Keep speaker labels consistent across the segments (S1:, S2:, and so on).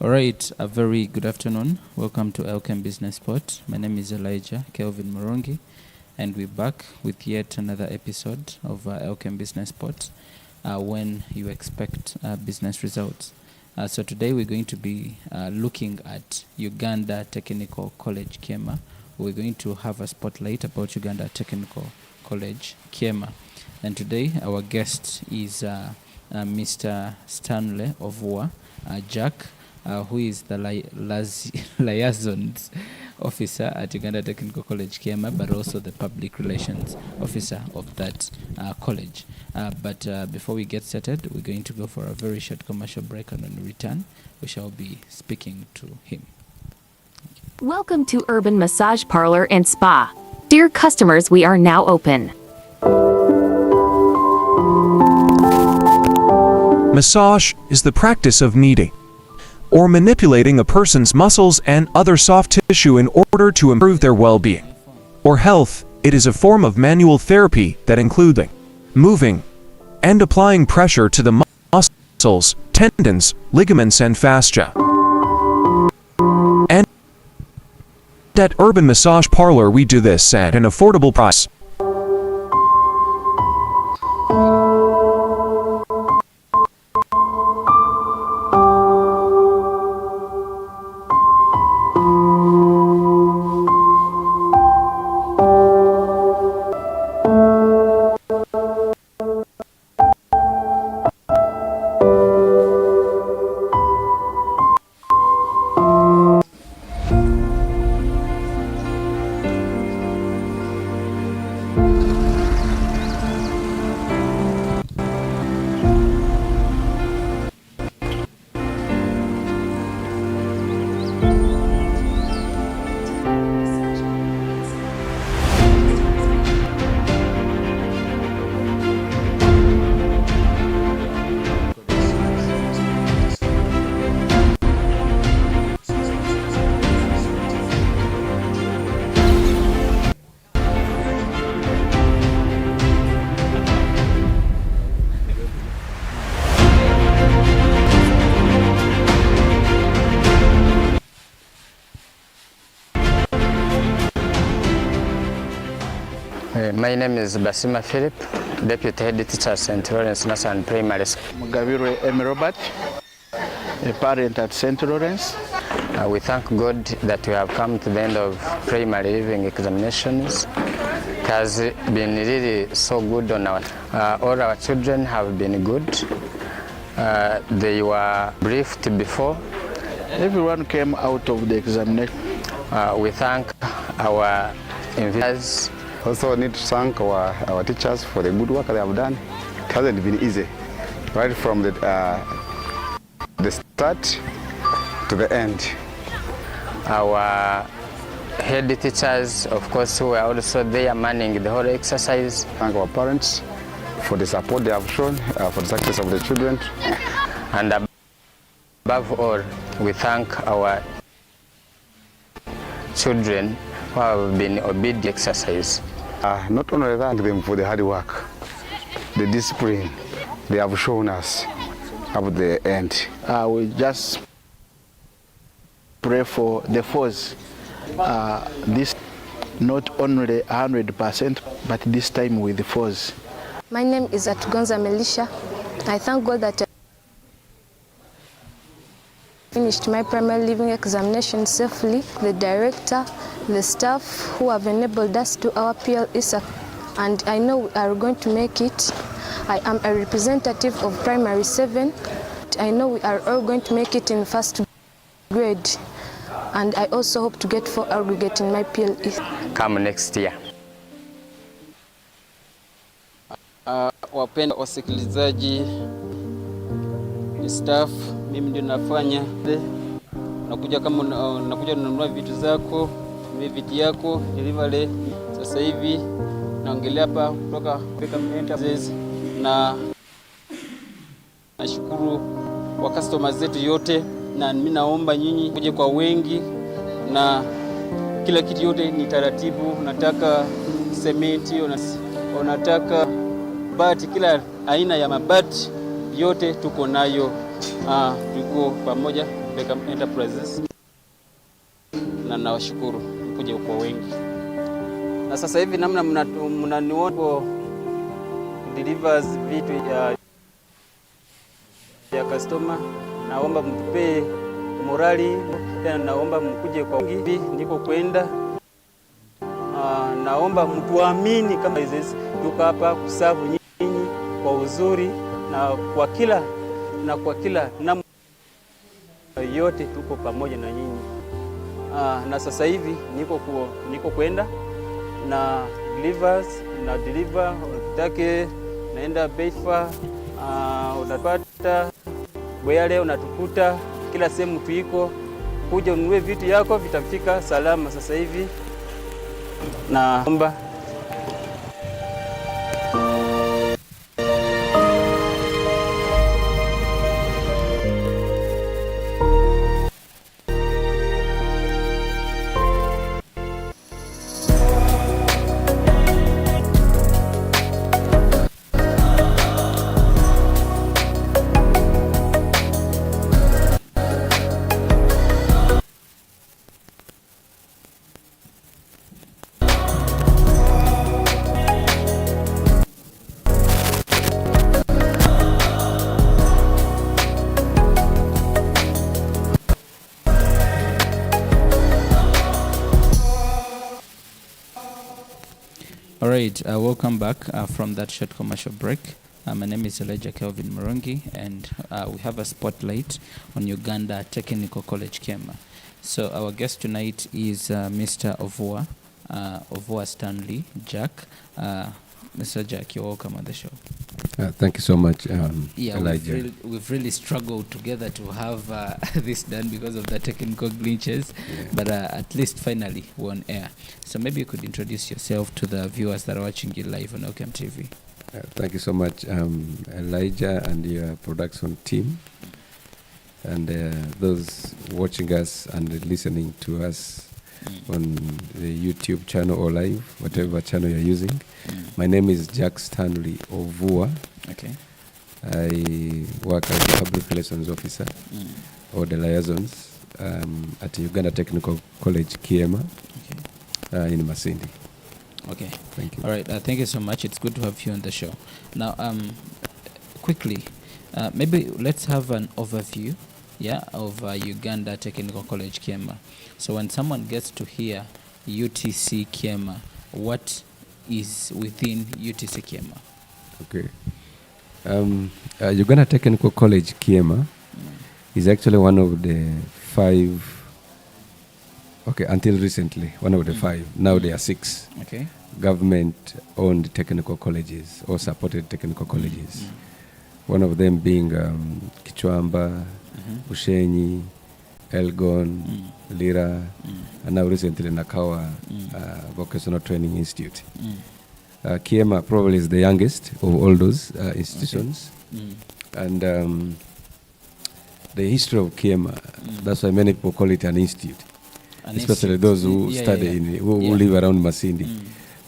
S1: All right, a very good afternoon. Welcome to Elkem Business Spot. My name is Elijah Kelvin Morongi, and we're back with yet another episode of Elkem Business Spot when you expect business results. So today we're going to be looking at Uganda Technical College, Kyeema. We're going to have a spotlight about Uganda Technical College, Kyeema. And today our guest is Mr. Stanley Ovua Jack, who is the liaisons officer at Uganda Technical College, Kyeema, but also the public relations officer of that college. But before we get started, we're going to go for a very short commercial break, and when we return, we shall be speaking to him.
S2: Welcome to Urban Massage Parlor and Spa. Dear customers, we are now open.
S3: Massage is the practice of kneading or manipulating a person's muscles and other soft tissue in order to improve their well-being or health. It is a form of manual therapy that includes moving and applying pressure to the muscles, tendons, ligaments, and fascia. And at Urban Massage Parlor, we do this at an affordable price.
S4: My name is Basima Philip, Deputy Head Teacher at St. Lawrence Nursery and Primary School.
S5: Mugabirwe Emi Robert, a parent at St. Lawrence.
S4: We thank God that we have come to the end of primary leaving examinations. It has been really so good on all our children have been good. They were briefed before.
S5: Everyone came out of the examination.
S4: We thank our investors.
S6: Also need to thank our teachers for the good work they have done. It hasn't been easy, right from the start to the end.
S4: Our head teachers, of course, who were also there manning the whole exercise.
S6: Thank our parents for the support they have shown for the success of the children.
S4: And above all, we thank our children who have been obedient exercise.
S6: Not only thank them for the hard work, the discipline they have shown us up to the end.
S5: We just pray for the fours. This not only 100%, but this time with the fours.
S7: My name is Atugonza Melisha. I thank God that I finished my primary leaving examination safely. The director, the staff who have enabled us to our PLE, and I know we are going to make it. I am a representative of primary 7. I know we are all going to make it in first grade, and I also hope to get 4 aggregate in my PLE.
S4: Come next year.
S8: Wapenda wasikilizaji, ni staff, mimi ndio nafanya. Nakuja kama nakuja kununua vitu zako, viti yako, delivery. Sasa hivi naongelea hapa kutoka Enterprise, na nashukuru kwa customers zetu yote, na mimi naomba nyinyi kuje kwa wengi, na kila kitu yote ni taratibu. Unataka sementi, unataka bati, kila aina ya mabati yote tuko nayo tuko pamoja Beckham Enterprises, na nawashukuru mkuje kwa wengi. Na sasa hivi namna mnaniona delivers vitu ya customer, naomba mtupe morali, tena naomba mkuje kwa wingi ndiko kwenda. Naomba mtuamini kama hizi, tuko hapa kusavu nyinyi kwa uzuri na kwa kila namna yote, tuko pamoja na nyinyi. Na sasa hivi niko kwenda na deliver unatake, naenda Beifa, unapata Bweyale, unatukuta kila sehemu tuiko, kuja ununue vitu yako vitafika salama. Sasa hivi naomba
S1: All right, welcome back from that short commercial break. My name is Elijah Kelvin Morongi, and we have a spotlight on Uganda Technical College Kyeema. So our guest tonight is Mr. Ovua Stanley Jack. Mr. Jack, you're welcome on the show.
S9: Thank you so much, Elijah.
S1: We've really struggled together to have this done because of the technical glitches, but at least finally we're on air. So maybe you could introduce yourself to the viewers that are watching you live on Elkem TV.
S9: Thank you so much, Elijah, and your production team, and those watching us and listening to us on the YouTube channel or live, whatever channel you're using. My name is Jack Stanley Ovua.
S1: Okay.
S9: I work as a public relations officer or the liaisons at Uganda Technical College Kyeema in Masindi.
S1: Okay.
S9: Thank you.
S1: All right. Thank you so much. It's good to have you on the show. Now, quickly, maybe let's have an overview, of Uganda Technical College Kyeema. So when someone gets to hear UTC Kyeema, what is within UTC Kyeema?
S9: Okay. Uganda Technical College Kyeema is actually one of the 5, until recently, one of the 5. Now there are 6.
S1: Okay.
S9: Government-owned technical colleges or supported technical colleges. One of them being Kichwamba, Ushenyi, Elgon, Lira, and now recently Nakawa Vocational Training Institute. Kyeema probably is the youngest of all those institutions. And the history of Kyeema, that's why many people call it an institute, especially those who study who live around Masindi,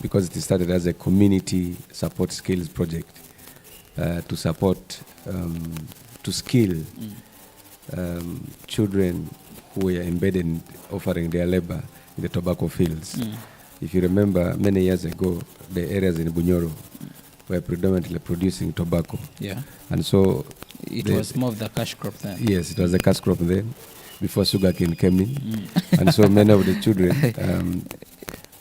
S9: because it started as a community support skills project to support, to skill children who were embedded in offering their labor in the tobacco fields. If you remember, many years ago, the areas in Bunyoro were predominantly producing tobacco.
S1: Yeah.
S9: And so
S1: it was more of the cash crop then.
S9: Yes, it was the cash crop then, before sugarcane came in. And so many of the children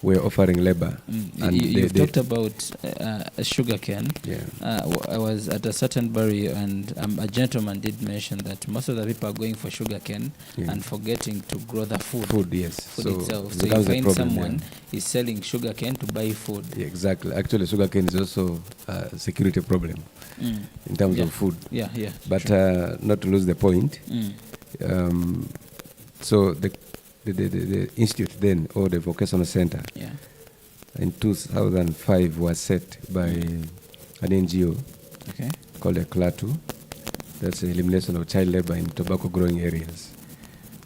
S9: were offering labor.
S1: And you've talked about sugarcane.
S9: Yeah.
S1: I was at a certain berry, and a gentleman did mention that most of the people are going for sugarcane and forgetting to grow the food.
S9: Food, yes.
S1: Food itself. So you find someone is selling sugarcane to buy food.
S9: Yeah, exactly. Actually, sugarcane is also a security problem in terms of food.
S1: Yeah.
S9: But not to lose the point. So the institute then, or the vocational center, in 2005 was set by an NGO called ECLATU. That's the elimination of child labor in tobacco growing areas.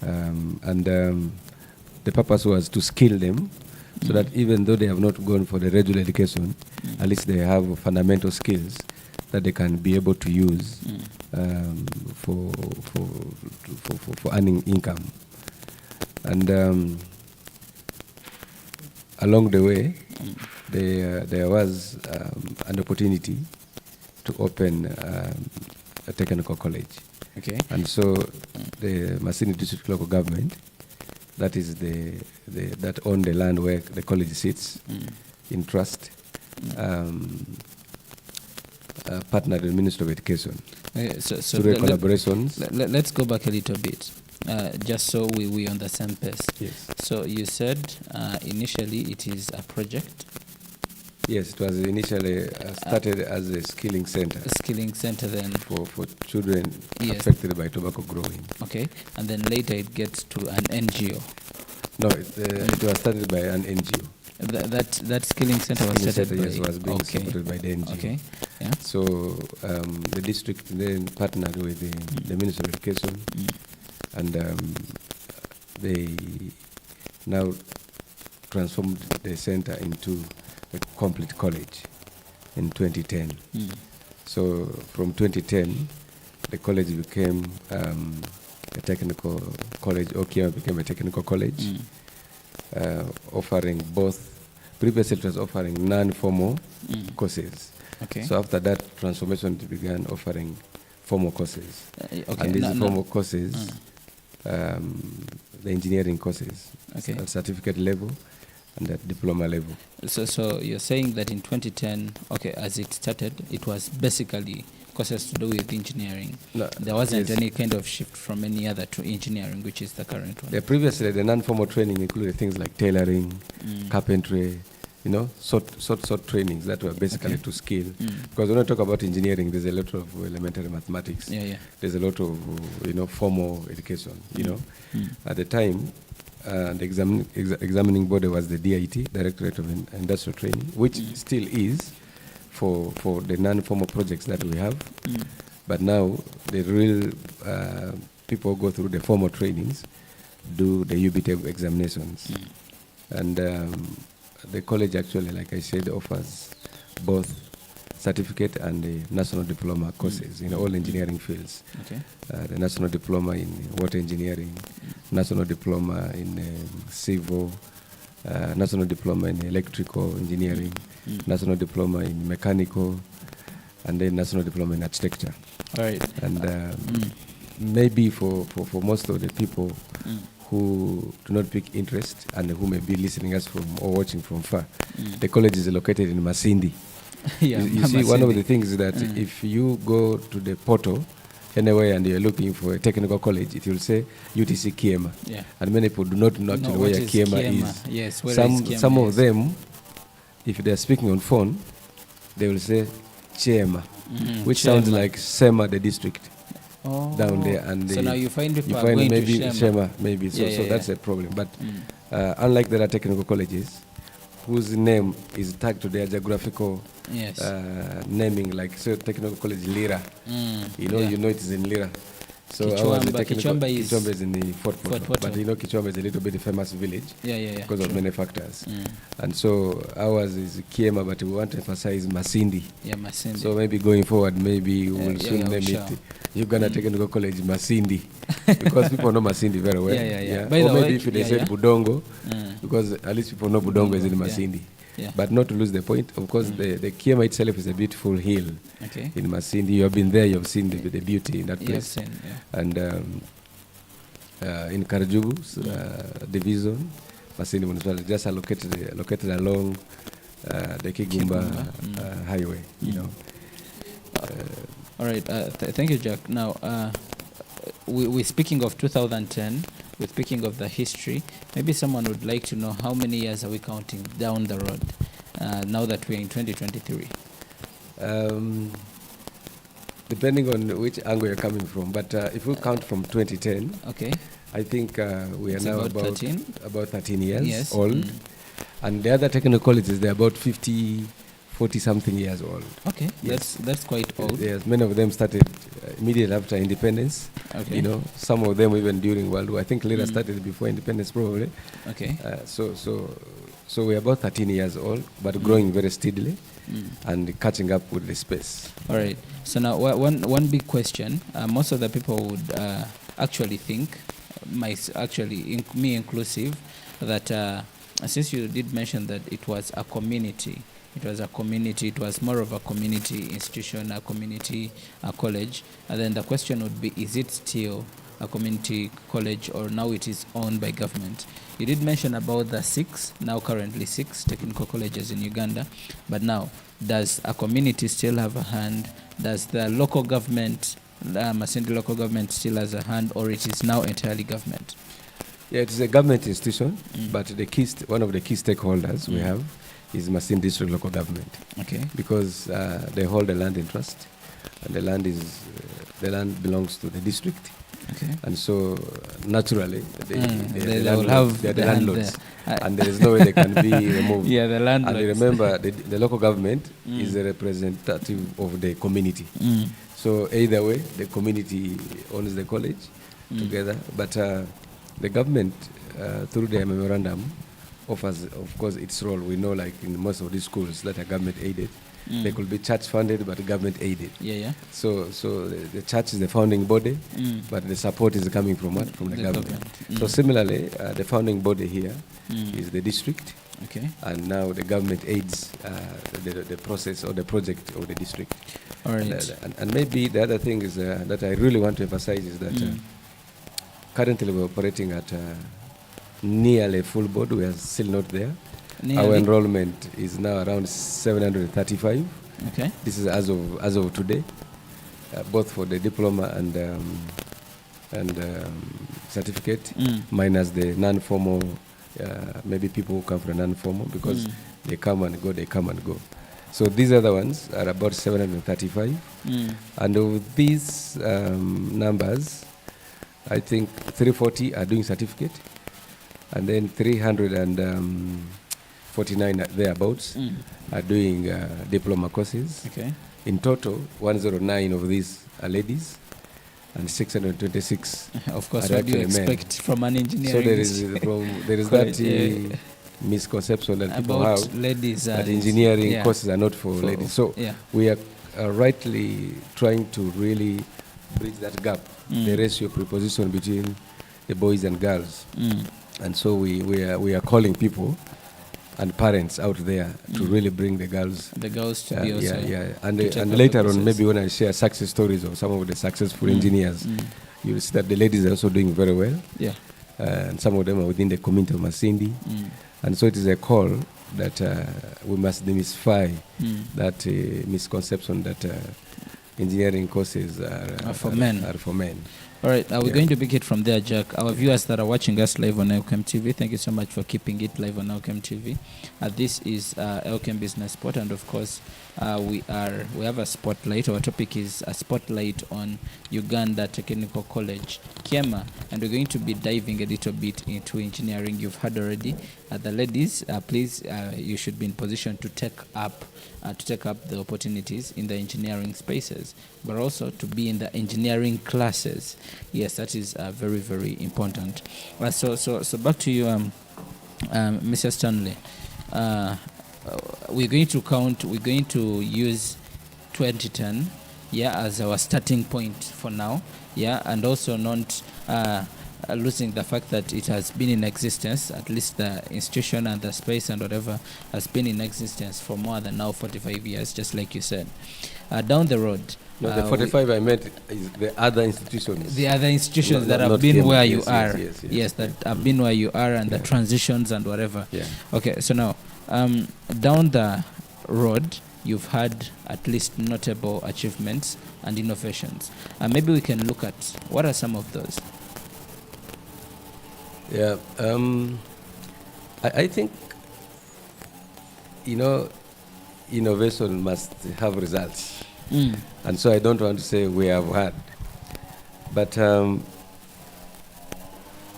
S9: And the purpose was to skill them so that even though they have not gone for the regular education, at least they have fundamental skills that they can be able to use for earning income. And along the way, there was an opportunity to open a technical college.
S1: Okay.
S9: And so the Masini District Local Government, that is that own the land where the college sits in trust, partnered with the Ministry of Education.
S1: Okay, so
S9: through collaborations.
S1: Let's go back a little bit, just so we on the same pace.
S9: Yes.
S1: So you said initially it is a project.
S9: Yes, it was initially started as a skilling center.
S1: A skilling center then.
S9: For children
S1: Yes.
S9: affected by tobacco growing.
S1: Okay, and then later it gets to an NGO.
S9: No, it was started by an NGO.
S1: That skilling center was started by...
S9: Yes, was being supported by the NGO.
S1: Okay, yeah.
S9: So the district then partnered with the Ministry of Education, and they now transformed the center into a complete college in 2010. So from 2010, the college became a technical college, or Kyeema became a technical college, offering both. Previously, it was offering non-formal courses.
S1: Okay.
S9: So after that transformation, it began offering formal courses.
S1: Okay.
S9: And these formal courses, the engineering courses,
S1: Okay.
S9: at certificate level and at diploma level.
S1: So you're saying that in 2010, okay, as it started, it was basically courses to do with engineering.
S9: No,
S1: there wasn't
S9: yes.
S1: any kind of shift from any other to engineering, which is the current one.
S9: Yeah, previously, the non-formal training included things like tailoring, carpentry, sort trainings that were basically to skill. Because when I talk about engineering, there's a lot of elementary mathematics.
S1: Yeah.
S9: There's a lot of, formal education, At the time, the examining body was the DIT, Directorate of Industrial Training, which still is for the non-formal projects that we have. But now, the real people go through the formal trainings, do the UBT examinations. And the college actually, like I said, offers both certificate and the national diploma courses in all engineering fields.
S1: Okay.
S9: The national diploma in water engineering, national diploma in civil, national diploma in electrical engineering, national diploma in mechanical, and then national diploma in architecture.
S1: All right.
S9: And maybe for most of the people who do not pick interest and who may be listening us from or watching from far, the college is located in Masindi.
S1: Yeah,
S9: you see, one of the things is that if you go to the portal anywhere and you're looking for a technical college, it will say UTC Kyeema.
S1: Yeah.
S9: And many people do not know actually where Kyeema is.
S1: Yes, where
S9: some
S1: is Kyeema
S9: some of
S1: is.
S9: them, if they're speaking on phone, they will say Kyeema, which sounds like Sema, the district. Down there, and
S1: so now you find people
S9: you
S1: are
S9: find
S1: going
S9: maybe
S1: to
S9: Shema, maybe so that's a problem. But unlike the other technical colleges, whose name is tagged to their geographical naming, like technical college Lira, you know it is in Lira. So
S1: Kichwamba
S9: is in the Fort Portal, but Kichwamba is a little bit a famous village because of many factors. And so ours is Kyeema, but we want to emphasize Masindi.
S1: Yeah, Masindi.
S9: So maybe going forward, maybe we will soon name it Uganda Technical College Masindi, because people know Masindi very well.
S1: Yeah.
S9: Or maybe if they said Budongo, because at least people know Budongo is in Masindi.
S1: Yeah.
S9: But not to lose the point, of course, the Kyeema itself is a beautiful hill in Masindi. You have been there, you have seen the beauty in that place. And in Karajubu's division, Masindi municipality, just located along the Kigumba highway,
S1: All right, thank you, Jack. Now, we're speaking of 2010, we're speaking of the history. Maybe someone would like to know how many years are we counting down the road now that we're in 2023?
S9: Depending on which angle you're coming from, but if we count from 2010, I think we are now about 13 years old. And the other technical colleges, they're about 40-something years old.
S1: Okay,
S9: yes.
S1: That's quite old.
S9: Yes, many of them started immediately after independence.
S1: Okay.
S9: Some of them even during World War. I think Lira started before independence, probably.
S1: Okay.
S9: So we're about 13 years old, but growing very steadily. and catching up with the space.
S1: All right. So now one big question. Most of the people would actually think, me inclusive, that since you did mention that it was a community, it was more of a community institution, a community college, and then the question would be, is it still a community college, or now it is owned by government? You did mention about the currently six technical colleges in Uganda, but now, does a community still have a hand? Does the local government, Masindi local government, still has a hand, or it is now entirely government?
S9: Yeah, it is a government institution, but one of the key stakeholders we have is Masindi District Local Government. Okay. Because they hold the land in trust, and the land belongs to the district. Okay. And so naturally they are the landlords, and there is no way they can be removed. Yeah, the landlords. And remember, the local government is a representative of the community. So either way, the community owns the college together, but the government, through their memorandum, offers, of course, its role. We know, like in most of these schools that are government aided, they could be church funded but government aided. So the church is the founding body, but the support is coming from what? From the government. So similarly, the founding body here is the district. Okay. And now the government aids the process or the project of the district. All right. And maybe the other thing is that I really want to emphasize is that currently we're operating at nearly full board. We are still not there. Our enrollment is now around 735. Okay. This is as of today, both for the diploma and certificate, minus the non-formal. Maybe people who come from non-formal, because they come and go. So these other ones are about 735, and of these numbers, I think 340 are doing certificate, and then 349 thereabouts are doing diploma courses. Okay. In total, 109 of these are ladies, and 626 of course, what do you expect from an engineering? So there is that misconception that people have ladies that engineering courses are not for ladies. So we are rightly trying to really bridge that gap, the ratio preposition between the boys and girls. And so we are calling people and parents out there to really bring the girls to be also and later on, maybe when I share success stories of some of the successful engineers, you'll see that the ladies are also doing very well. And some of them are within the community of Masindi. And so it is a call that we must demystify that misconception that engineering courses are for men. All right, we're going to pick it from there, Jack. Our viewers that are watching us live on Elchem TV, thank you so much for keeping it live on Elchem TV. This is Elchem Business Spot, and of course, we have a spotlight. Our topic is a spotlight on Uganda Technical College, Kyeema, and we're going to be diving a little bit into engineering. You've heard already. The ladies, please, you should be in position to take up the opportunities in the engineering spaces, but also to be in the engineering classes. Yes, that is very, very important. So back to you, Mr. Stanley. We're going to use 2010 as our starting point for now, and also not losing the fact that it has been in existence, at least the institution and the space and whatever has been in existence for more than now 45 years, just like you said. Down the road, no, the 45 I meant is the other institutions.
S1: The other institutions that have been where you are. Yes, that have been where you are, and the transitions and whatever. Okay, so now, down the road, you've had at least notable achievements and innovations. Maybe we can look at what are some of those.
S9: I think, innovation must have results. And so I don't want to say we have had, but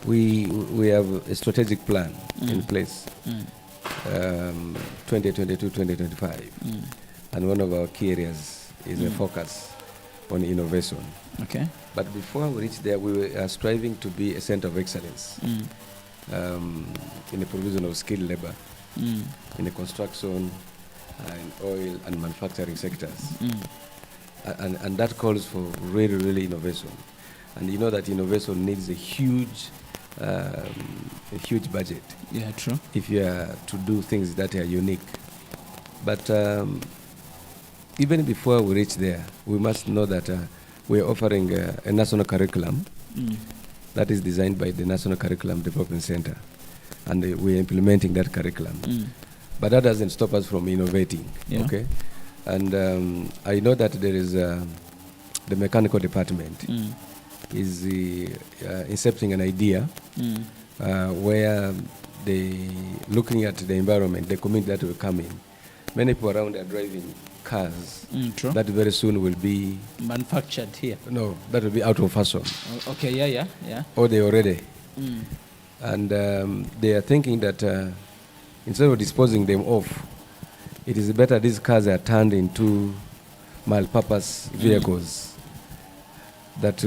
S9: we have a strategic plan in place, 2022-2025, and one of our key areas is a focus on innovation. Okay. But before we reach there, we are striving to be a center of excellence in the provision of skilled labor, in the construction, and oil and manufacturing sectors. And that calls for really, really innovation. And you know that innovation needs a huge budget.
S1: Yeah, true.
S9: If you are to do things that are unique. But even before we reach there, we must know that we're offering a national curriculum that is designed by the National Curriculum Development Center. And we're implementing that curriculum. But that doesn't stop us from innovating, okay? And I know that there is the mechanical department is incepting an idea where they looking at the environment, the community that will come in. Many people around are driving cars
S1: True.
S9: that very soon will be
S1: Manufactured here.
S9: no, that will be out of fashion.
S1: Okay, yeah.
S9: Or they already. And they are thinking that instead of disposing them off, it is better these cars are turned into multi-purpose vehicles. That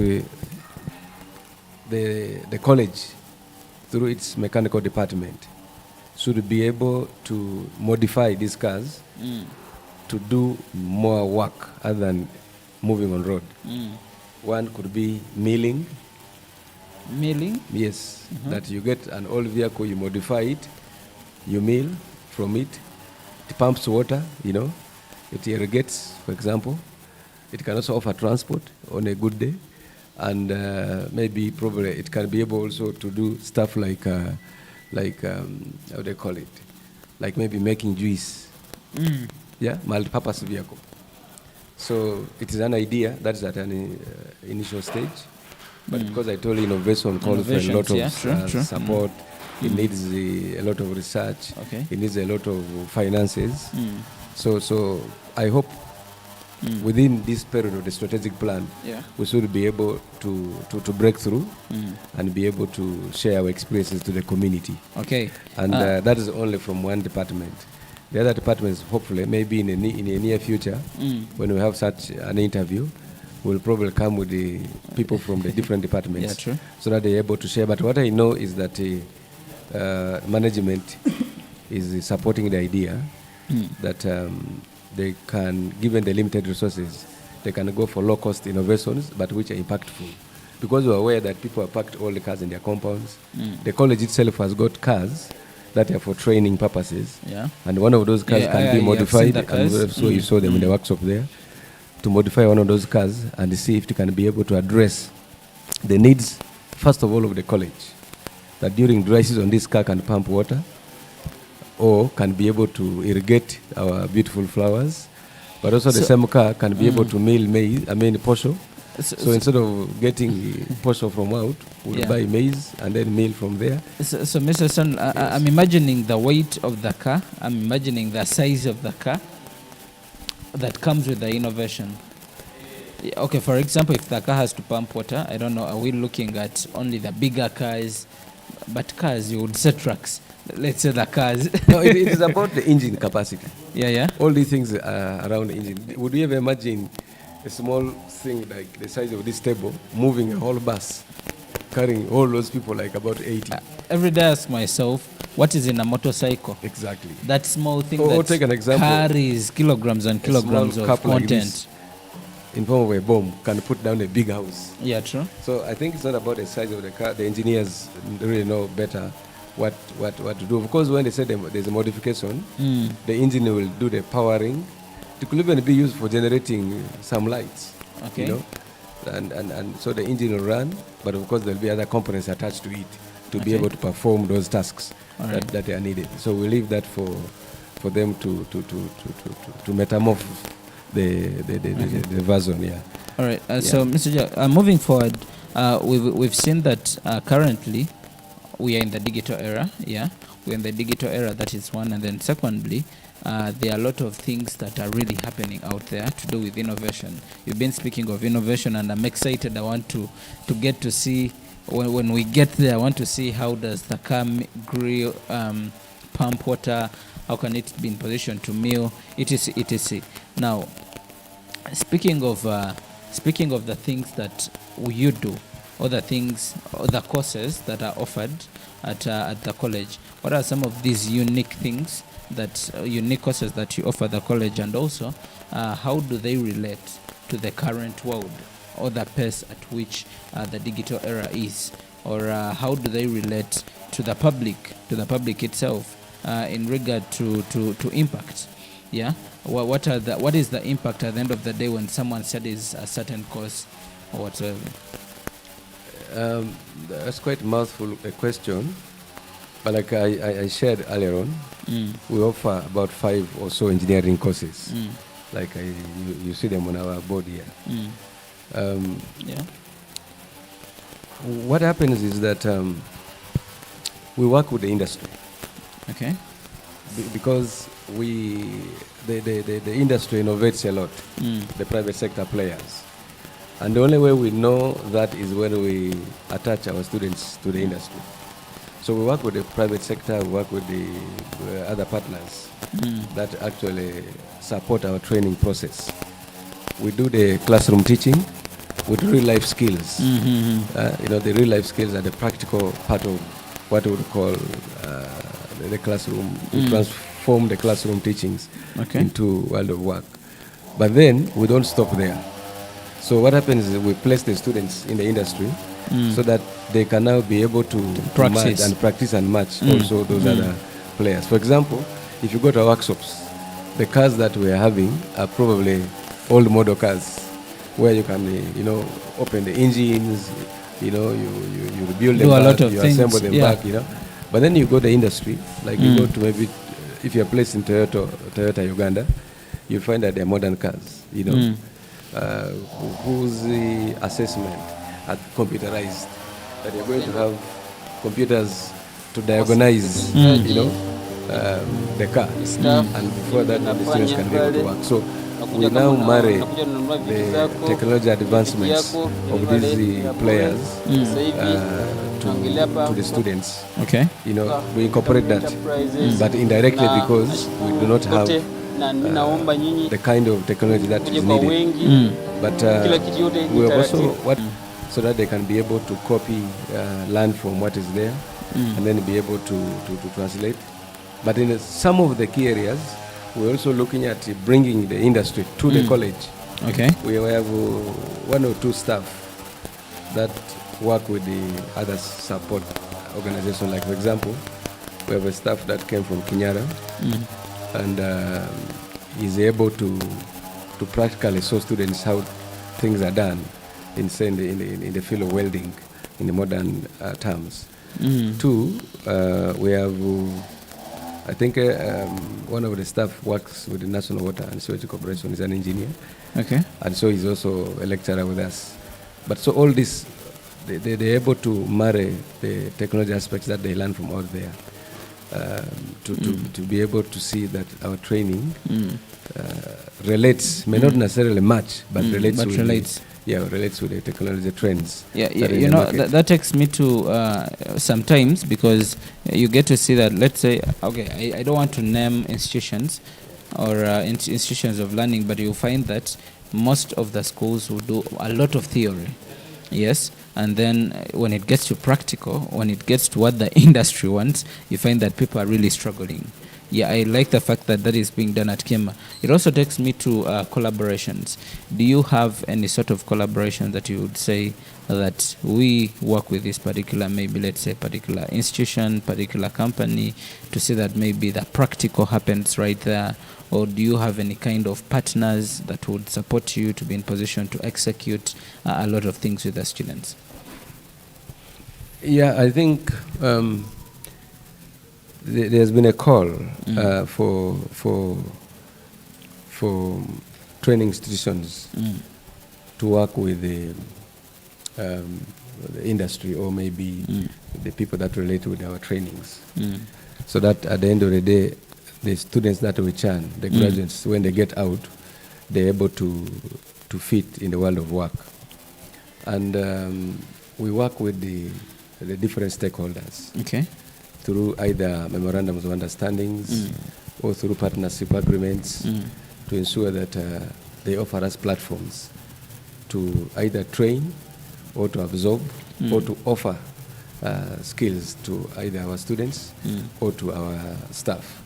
S9: the college, through its mechanical department, should be able to modify these cars to do more work other than moving on road. One could be milling.
S1: Milling?
S9: Yes, that you get an old vehicle, you modify it, you mill from it, it pumps water, it irrigates, for example. It can also offer transport on a good day, and maybe probably it can be able also to do stuff like how do they call it? Like maybe making juice. Yeah, multi-purpose vehicle. So it is an idea that's at an initial stage. But because I told you innovation calls for a lot of support, it needs a lot of research, it needs a lot of finances. So I hope within this period of the strategic plan, we should be able to break through and be able to share our experiences to the community.
S1: Okay.
S9: And that is only from one department. The other departments, hopefully, maybe in a near future, when we have such an interview, we'll probably come with the people from the different departments so that they're able to share. But what I know is that management is supporting the idea that they can, given the limited resources, they can go for low-cost innovations, but which are impactful. Because we're aware that people have packed all the cars in their compounds. The college itself has got cars that are for training purposes. And one of those cars can be modified, and so you saw them in the workshop there, to modify one of those cars and see if it can be able to address the needs, first of all, of the college. That during dry season, this car can pump water or can be able to irrigate our beautiful flowers. But also the same car can be able to mill maize, posho. So instead of getting posho from out, we'll buy maize and then mill from there.
S1: So Mr. Son, I'm imagining the weight of the car. I'm imagining the size of the car that comes with the innovation. Okay, for example, if the car has to pump water, I don't know, are we looking at only the bigger cars? But cars, you would say trucks. Let's say the cars.
S9: No, it is about the engine capacity.
S1: Yeah.
S9: All these things are around the engine. Would you ever imagine a small thing like the size of this table moving a whole bus, carrying all those people, like about 80?
S1: Every day I ask myself, what is in a motorcycle?
S9: Exactly.
S1: That small thing
S9: take an example.
S1: carries kilograms and kilograms of content.
S9: Like in form of a bomb can put down a big house.
S1: Yeah, true.
S9: So I think it's not about the size of the car. The engineers really know better what to do. Of course, when they say there's a modification, the engine will do the powering. It could even be used for generating some lights.
S1: Okay.
S9: And so the engine will run, but of course there'll be other components attached to it to be able to perform those tasks that are needed. So we leave that for them to metamorph the version. Yeah.
S1: All right. So, Mr. Ja, moving forward, we've seen that currently we are in the digital era. Yeah, we're in the digital era. That is one, and then secondly, there are a lot of things that are really happening out there to do with innovation. You've been speaking of innovation, and I'm excited. I want to get to see when we get there. I want to see how does the car grill, pump water. How can it be in position to mill, etc. Now, speaking of the things that you do, or the courses that are offered at the college, what are some of these unique things that unique courses that you offer the college, and also how do they relate to the current world or the pace at which the digital era is, or how do they relate to the public itself in regard to impact? Yeah, what is the impact at the end of the day when someone studies a certain course or whatsoever?
S9: That's quite a mouthful a question, but like I shared earlier on, we offer about 5 or so engineering courses. Like you see them on our board here.
S1: Yeah.
S9: What happens is that we work with the industry.
S1: Okay.
S9: Because the industry innovates a lot, the private sector players. And the only way we know that is when we attach our students to the industry. So we work with the private sector, we work with the other partners that actually support our training process. We do the classroom teaching with real life skills. The real life skills are the practical part of what we would call the classroom. We transform the classroom teachings into world of work. But then we don't stop there. So what happens is we place the students in the industry so that they can now be able to practice and match also those other players. For example, if you go to our workshops, the cars that we are having are probably old model cars where you can, open the engines, you rebuild them back, you assemble them back, But then you go to the industry, like you go to maybe, if you're placed in Toyota Uganda, you find that they're modern cars, whose assessment are computerized, that you're going to have computers to diagnose, the car, and before that the students can be able to work. So we now marry the technology advancements of these players to the students.
S1: Okay.
S9: We incorporate that, but indirectly because we do not have the kind of technology that is needed. But we are also so that they can be able to copy, learn from what is there, and then be able to translate. But in some of the key areas, we're also looking at bringing the industry to the college.
S1: Okay.
S9: We have 1 or 2 staff that work with the other support organization. Like, for example, we have a staff that came from Kyeema and is able to practically show students how things are done in the field of welding in the modern terms. 2, we have I think one of the staff works with the National Water and Sewage Corporation, is an engineer.
S1: Okay.
S9: And so he's also a lecturer with us. But so all this, they're able to marry the technology aspects that they learn from out there to be able to see that our training relates, may not necessarily match, but relates with the technology trends.
S1: That takes me to sometimes, because you get to see that, let's say, okay, I don't want to name institutions or institutions of learning, but you find that most of the schools will do a lot of theory, yes, and then when it gets to practical, when it gets to what the industry wants, you find that people are really struggling. Yeah, I like the fact that is being done at Kyeema. It also takes me to collaborations. Do you have any sort of collaboration that you would say that we work with this particular, maybe let's say particular institution, particular company, to see that maybe the practical happens right there? Or do you have any kind of partners that would support you to be in position to execute a lot of things with the students?
S9: Yeah, I think there's been a call for training institutions to work with the industry, or maybe the people that relate with our trainings, so that at the end of the day, the students that return, the graduates, when they get out, they're able to fit in the world of work. And we work with the different stakeholders.
S1: Okay.
S9: Through either memorandums of understandings or through partnership agreements to ensure that they offer us platforms to either train or to absorb or to offer skills to either our students or to our staff.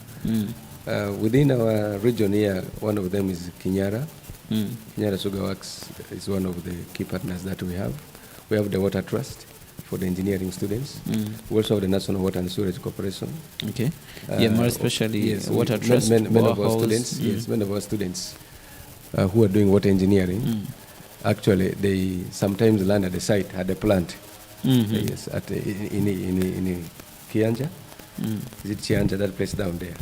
S9: Within our region here, one of them is Kyeema. Kyeema Sugar Works is one of the key partners that we have. We have the Water Trust for the engineering students. We also have the National Water and Sewerage Corporation.
S1: Okay. More especially
S9: yes,
S1: Water Trust.
S9: Many of our students, many of our students who are doing water engineering, actually they sometimes land at the site, at the plant. Yes, at in Kianja. Is it Chianja, that place down there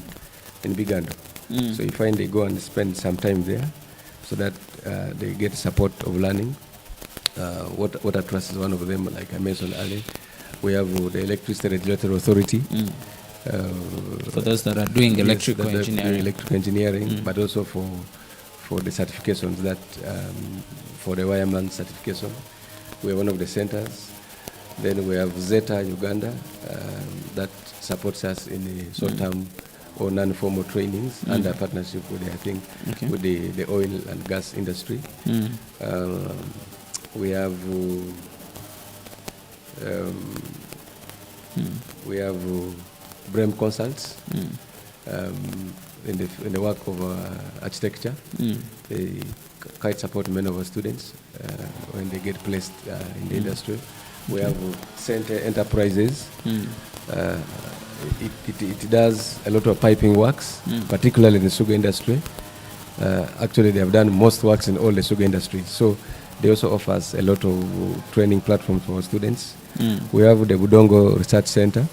S9: in Uganda? So you find they go and spend some time there, so that they get support of learning. Water Trust is one of them, like I mentioned earlier. We have the Electricity Regulatory Authority.
S1: For those that are doing electrical
S9: engineering, but also for the certifications that for the wireman certification. We are one of the centers. Then we have Zeta Uganda that supports us in the short-term or non-formal trainings under partnership with with the oil and gas industry. We have Brem Consults in the work of architecture. They quite support many of our students when they get placed in the industry. We have Center Enterprises. It does a lot of piping works, particularly in the sugar industry. Actually, they have done most works in all the sugar industry. So they also offer us a lot of training platforms for our students. We have the Budongo Research Center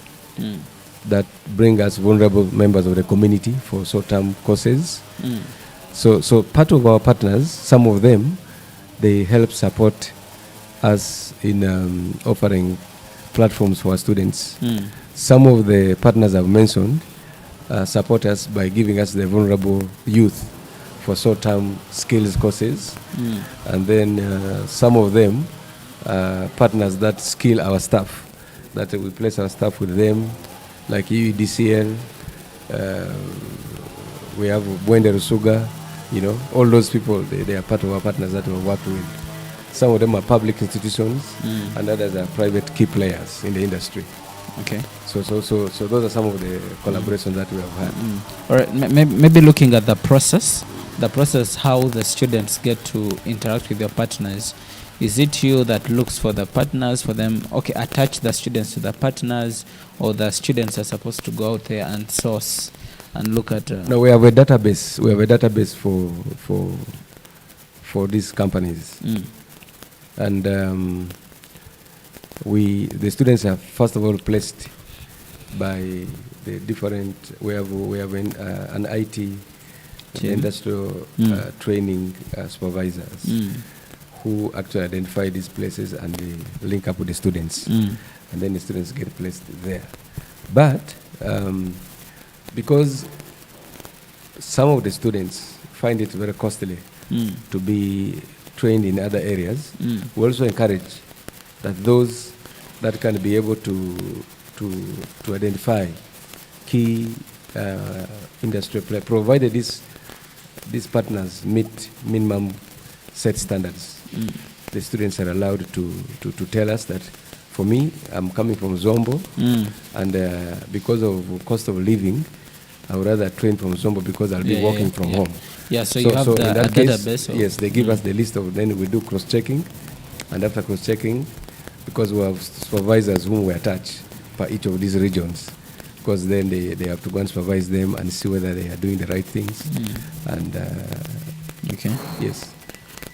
S9: that bring us vulnerable members of the community for short-term courses. So part of our partners, some of them, they help support us in offering platforms for our students. Some of the partners I've mentioned support us by giving us the vulnerable youth for short-term skills courses. And then some of them partners that skill our staff, that we place our staff with them, like UEDCL, we have Bwende Rusuga, all those people, they are part of our partners that we work with. Some of them are public institutions, and others are private key players in the industry.
S1: Okay.
S9: So those are some of the collaborations that we have had.
S1: All right. Maybe looking at the process, how the students get to interact with your partners. Is it you that looks for the partners for them? Okay, attach the students to the partners, or the students are supposed to go out there and source and look at?
S9: No, we have a database. We have a database for these companies. And the students are first of all placed by the different. We have an IT, industrial training supervisors who actually identify these places and they link up with the students, and then the students get placed there. But because some of the students find it very costly to be trained in other areas, we also encourage that those that can be able to identify key industry play, provided these partners meet minimum set standards. The students are allowed to tell us that, for me, I'm coming from Zombo, and because of cost of living, I would rather train from Zombo because I'll be working from home.
S1: Yeah, so you have
S9: in that case,
S1: database.
S9: Yes, they give us the list of, then we do cross-checking, and after cross-checking, because we have supervisors whom we attach per each of these regions, because then they have to go and supervise them and see whether they are doing the right things. And
S1: okay.
S9: Yes.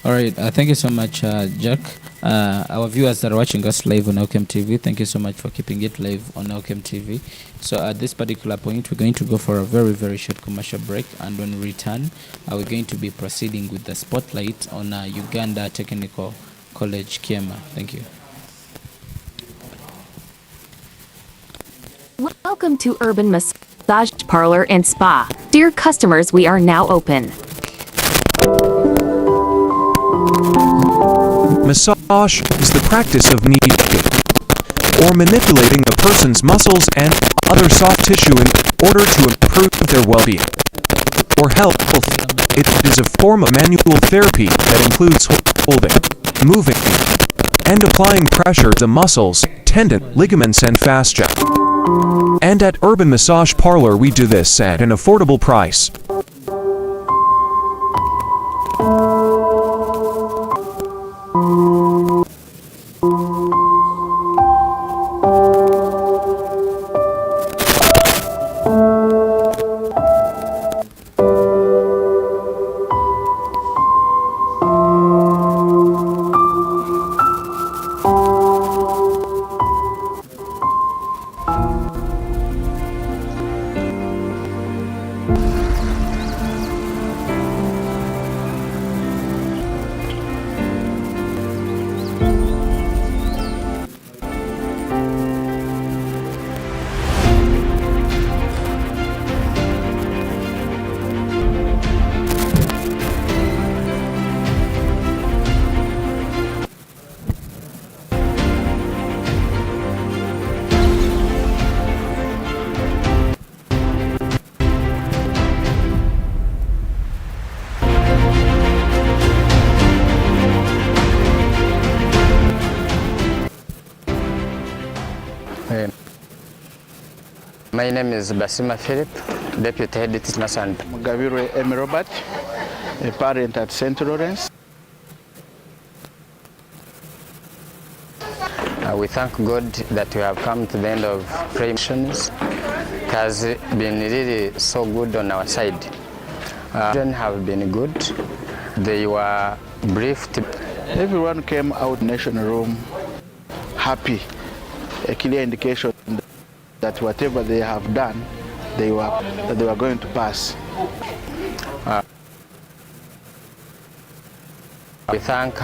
S1: All right. Thank you so much, Jack. Our viewers that are watching us live on Elkem TV, thank you so much for keeping it live on Elkem TV. So at this particular point, we're going to go for a very, very short commercial break. And when we return, we're going to be proceeding with the spotlight on Uganda Technical College, Kyeema. Thank you.
S2: Welcome to Urban Massage Parlor and Spa. Dear customers, we are now open.
S3: Massage is the practice of kneading or manipulating a person's muscles and other soft tissue in order to improve their well-being or health. It is a form of manual therapy that includes holding, moving, and applying pressure to muscles, tendon, ligaments, and fascia. And at Urban Massage Parlor we do this at an affordable price.
S4: My name is Basima Philip, Deputy Head Teacher and
S5: Mugabirwe M. Robert, a parent at St. Lawrence.
S4: We thank God that we have come to the end of prayer missions. It has been really so good on our side. Children have been good. They were briefed.
S5: Everyone came out national room happy, a clear indication that whatever they have done, they were going to pass.
S4: We thank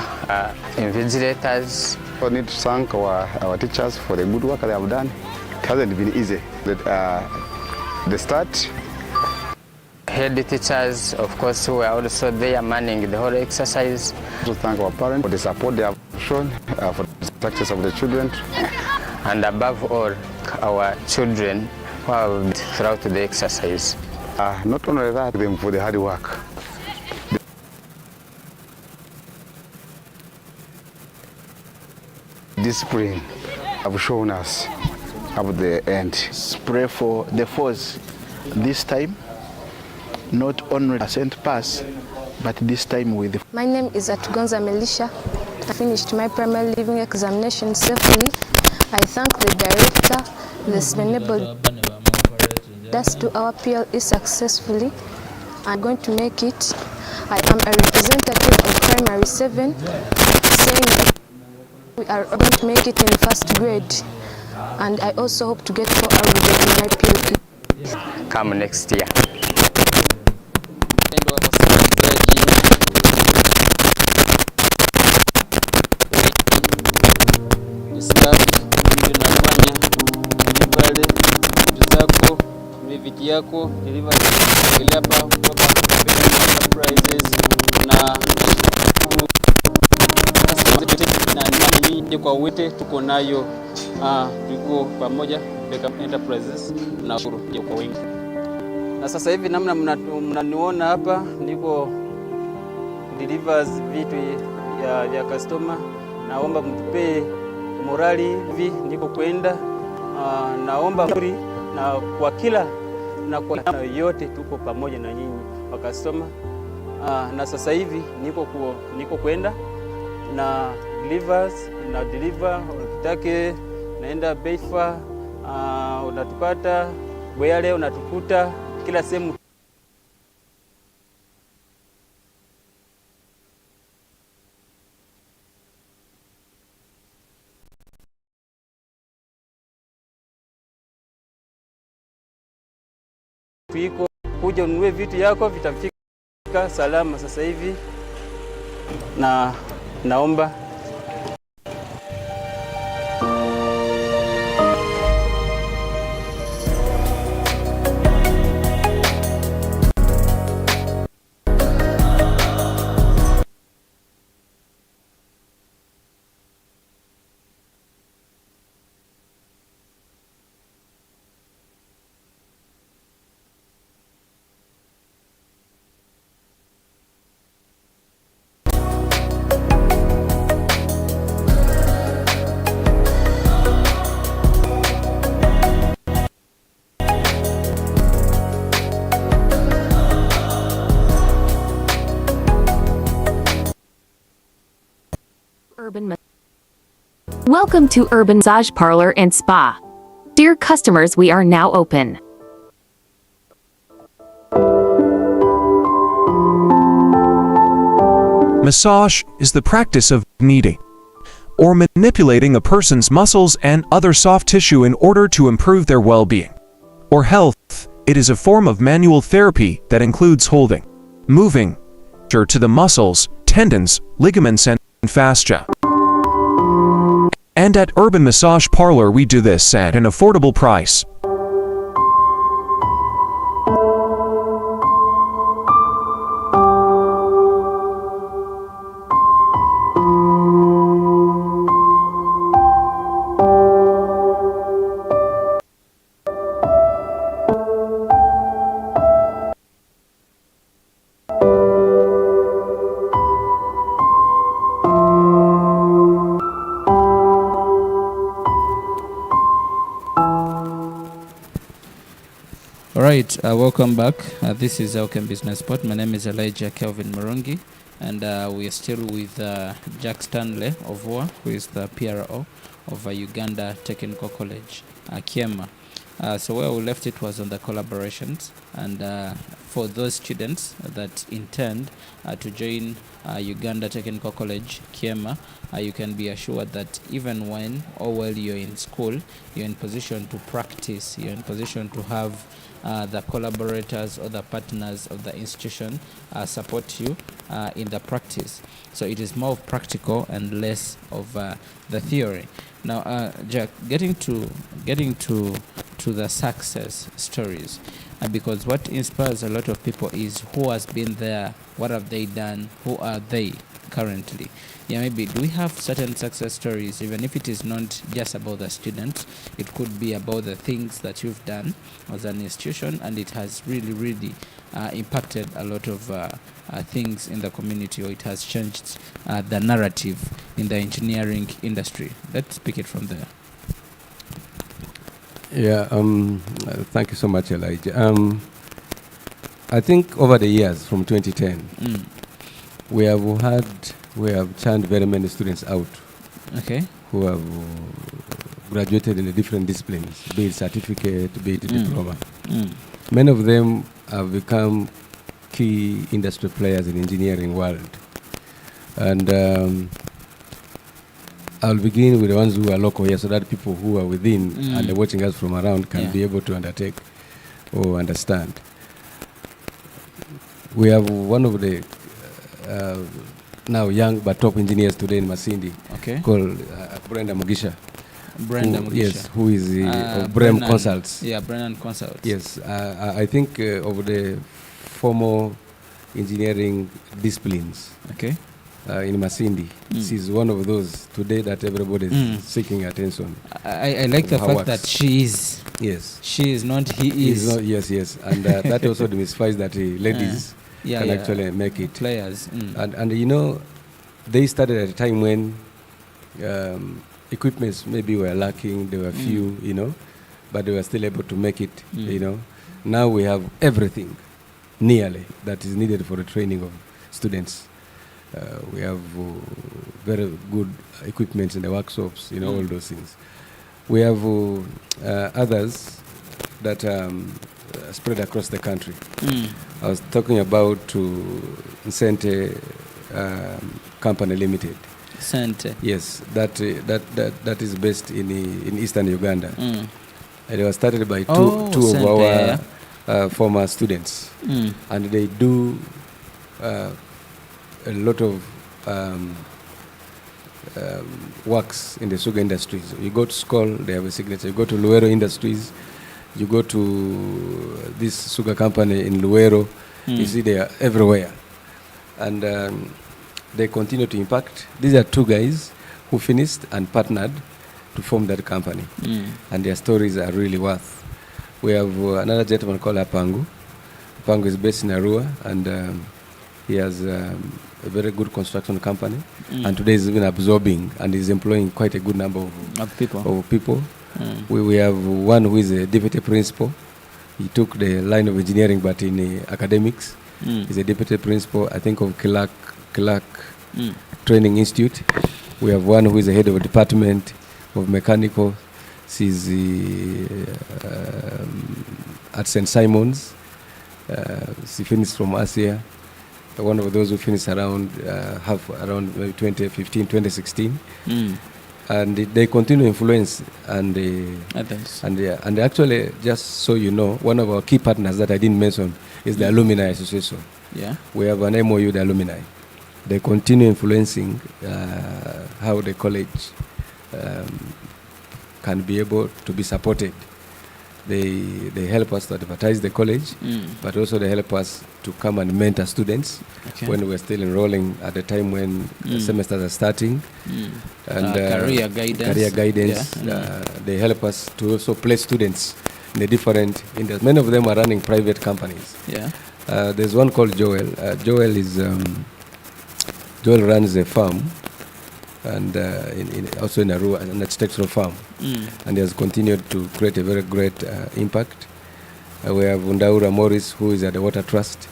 S4: invigilators.
S6: We need to thank our teachers for the good work they have done. It hasn't been easy. The start.
S4: Head teachers, of course, who were also there manning the whole exercise.
S6: To thank our parents for the support they have shown for the success of the children.
S4: And above all, our children who have been throughout the exercise.
S6: Not only that, them for the hard work. Discipline have shown us up the end.
S5: Pray for the foes this time, not only % pass, but this time with.
S7: My name is Atugonza Melisha. I finished my primary leaving examination safely. I thank the director, the enabled us to our PLE successfully. I'm going to make it. I am a representative of primary 7, saying that we are going to make it in first grade, and I also hope to get 4 hours in my PLE.
S4: Come next year.
S8: Viti yako deliver hapa kutoka Enterprises na kwa wote tuko nayo, tuko pamoja Enterprises na kwa wengi. Na sasa hivi namna mnaniona hapa niko delivers vitu ya customer. Naomba mtupe morali hivi niko kwenda, naomba na kwa kila na kwa yote tuko pamoja na nyinyi wa customer. Na sasa hivi niko kwenda na delivers na deliver, ukitake naenda Beifa, unatupata Boyale, unatukuta kila sehemu. Tuiko kuja ununue vitu yako vitafika salama sasa hivi, na naomba
S2: Welcome to Urban Massage Parlor and Spa. Dear customers, we are now open.
S3: Massage is the practice of kneading or manipulating a person's muscles and other soft tissue in order to improve their well-being or health. It is a form of manual therapy that includes holding, moving to the muscles, tendons, ligaments, and fascia. And at Urban Massage Parlor, we do this at an affordable price.
S1: All right, welcome back. This is Elkem Business Spot. My name is Elijah Kelvin Morongi, and we are still with Jack Stanley Ovua, who is the PRO of Uganda Technical College, Kyeema. So where we left it was on the collaborations, and for those students that intend to join Uganda Technical College, Kyeema, you can be assured that even when or while you're in school, you're in position to practice, you're in position to have the collaborators or the partners of the institution support you in the practice. So it is more of practical and less of the theory. Now, Jack, getting to the success stories, because what inspires a lot of people is who has been there, what have they done, who are they currently. Yeah, maybe do we have certain success stories, even if it is not just about the students, it could be about the things that you've done as an institution, and it has really impacted a lot of things in the community, or it has changed the narrative in the engineering industry. Let's pick it from there.
S9: Yeah, thank you so much, Elijah. I think over the years from 2010, we have churned very many students out.
S1: Okay.
S9: Who have graduated in the different disciplines, be it certificate, be it diploma. Many of them have become key industry players in the engineering world. And I'll begin with the ones who are local here, so that people who are within and are watching us from around can be able to undertake or understand. We have one of the now young but top engineers today in Masindi, called Brenda Mugisha. Yes, who is of Brem Consults.
S1: Yeah, Brennan Consults.
S9: Yes, I think of the formal engineering disciplines in Masindi, she's one of those today that everybody is seeking attention.
S1: I like the fact that she is.
S9: Yes.
S1: She is not, he is.
S9: Not, yes. And that also demystifies that ladies can actually make it.
S1: Players.
S9: And you know, they started at a time when equipments maybe were lacking, there were few, you know, but they were still able to make it, you know. Now we have everything, nearly, that is needed for the training of students. We have very good equipment in the workshops, you know, all those things. We have others that spread across the country. I was talking about Nsente Company Limited.
S1: Nsente.
S9: Yes, that is based in eastern Uganda. And it was started by two of our former students, and they do a lot of works in the sugar industries. You go to Skoll, they have a signature. You go to Luero Industries, you go to this sugar company in Luero, you see they are everywhere. And they continue to impact. These are two guys who finished and partnered to form that company. And their stories are really worth. We have another gentleman called Apangu. Apangu is based in Arua, and he has a very good construction company, and today he's been absorbing and is employing quite a good number of people. We have one who is a deputy principal. He took the line of engineering, but in academics. He's a deputy principal, I think, of Clark Training Institute. We have one who is the head of a department of mechanical. She's at St. Simon's. She finished from Asia. One of those who finished around maybe 2015, 2016. And they continue to influence and
S1: Others.
S9: and actually, just so you know, one of our key partners that I didn't mention is the Alumni Association.
S1: Yeah.
S9: We have an MOU with the alumni. They continue influencing how the college can be able to be supported. They help us to advertise the college, but also they help us to come and mentor students when we're still enrolling at the time when the semesters are starting. And
S1: career guidance.
S9: They help us to also place students in the different industries. Many of them are running private companies.
S1: Yeah.
S9: There's one called Joel. Joel runs a farm, and also in an architectural firm, and he has continued to create a very great impact. We have Undaura Morris, who is at the Water Trust,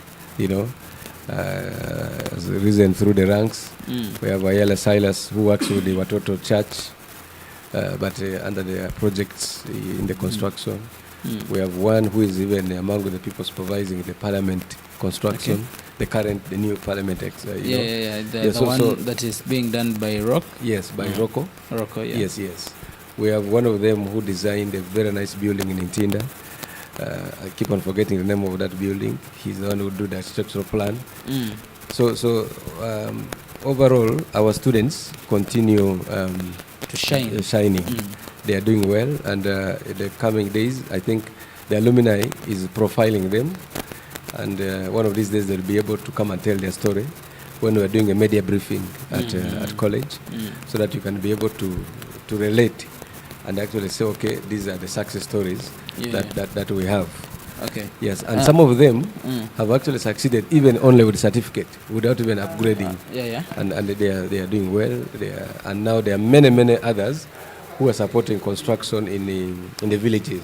S9: has risen through the ranks. We have Ayala Silas, who works with the Watoto Church, but under the projects in the construction. We have one who is even among the people supervising the parliament construction, the new parliament.
S1: The one that is being done by Rock.
S9: Yes, by Rocco.
S1: Rocco, yeah.
S9: Yes. We have one of them who designed a very nice building in Intinda. I keep on forgetting the name of that building. He's the one who did the architectural plan. So overall, our students continue
S1: to shine.
S9: Shining. They are doing well, and in the coming days, I think the alumni is profiling them, and one of these days they'll be able to come and tell their story when we are doing a media briefing at college, so that you can be able to relate and actually say, okay, these are the success stories that we have.
S1: Okay.
S9: Yes, and some of them have actually succeeded even only with certificate, without even upgrading. And they are doing well. And now there are many others who are supporting construction in the villages.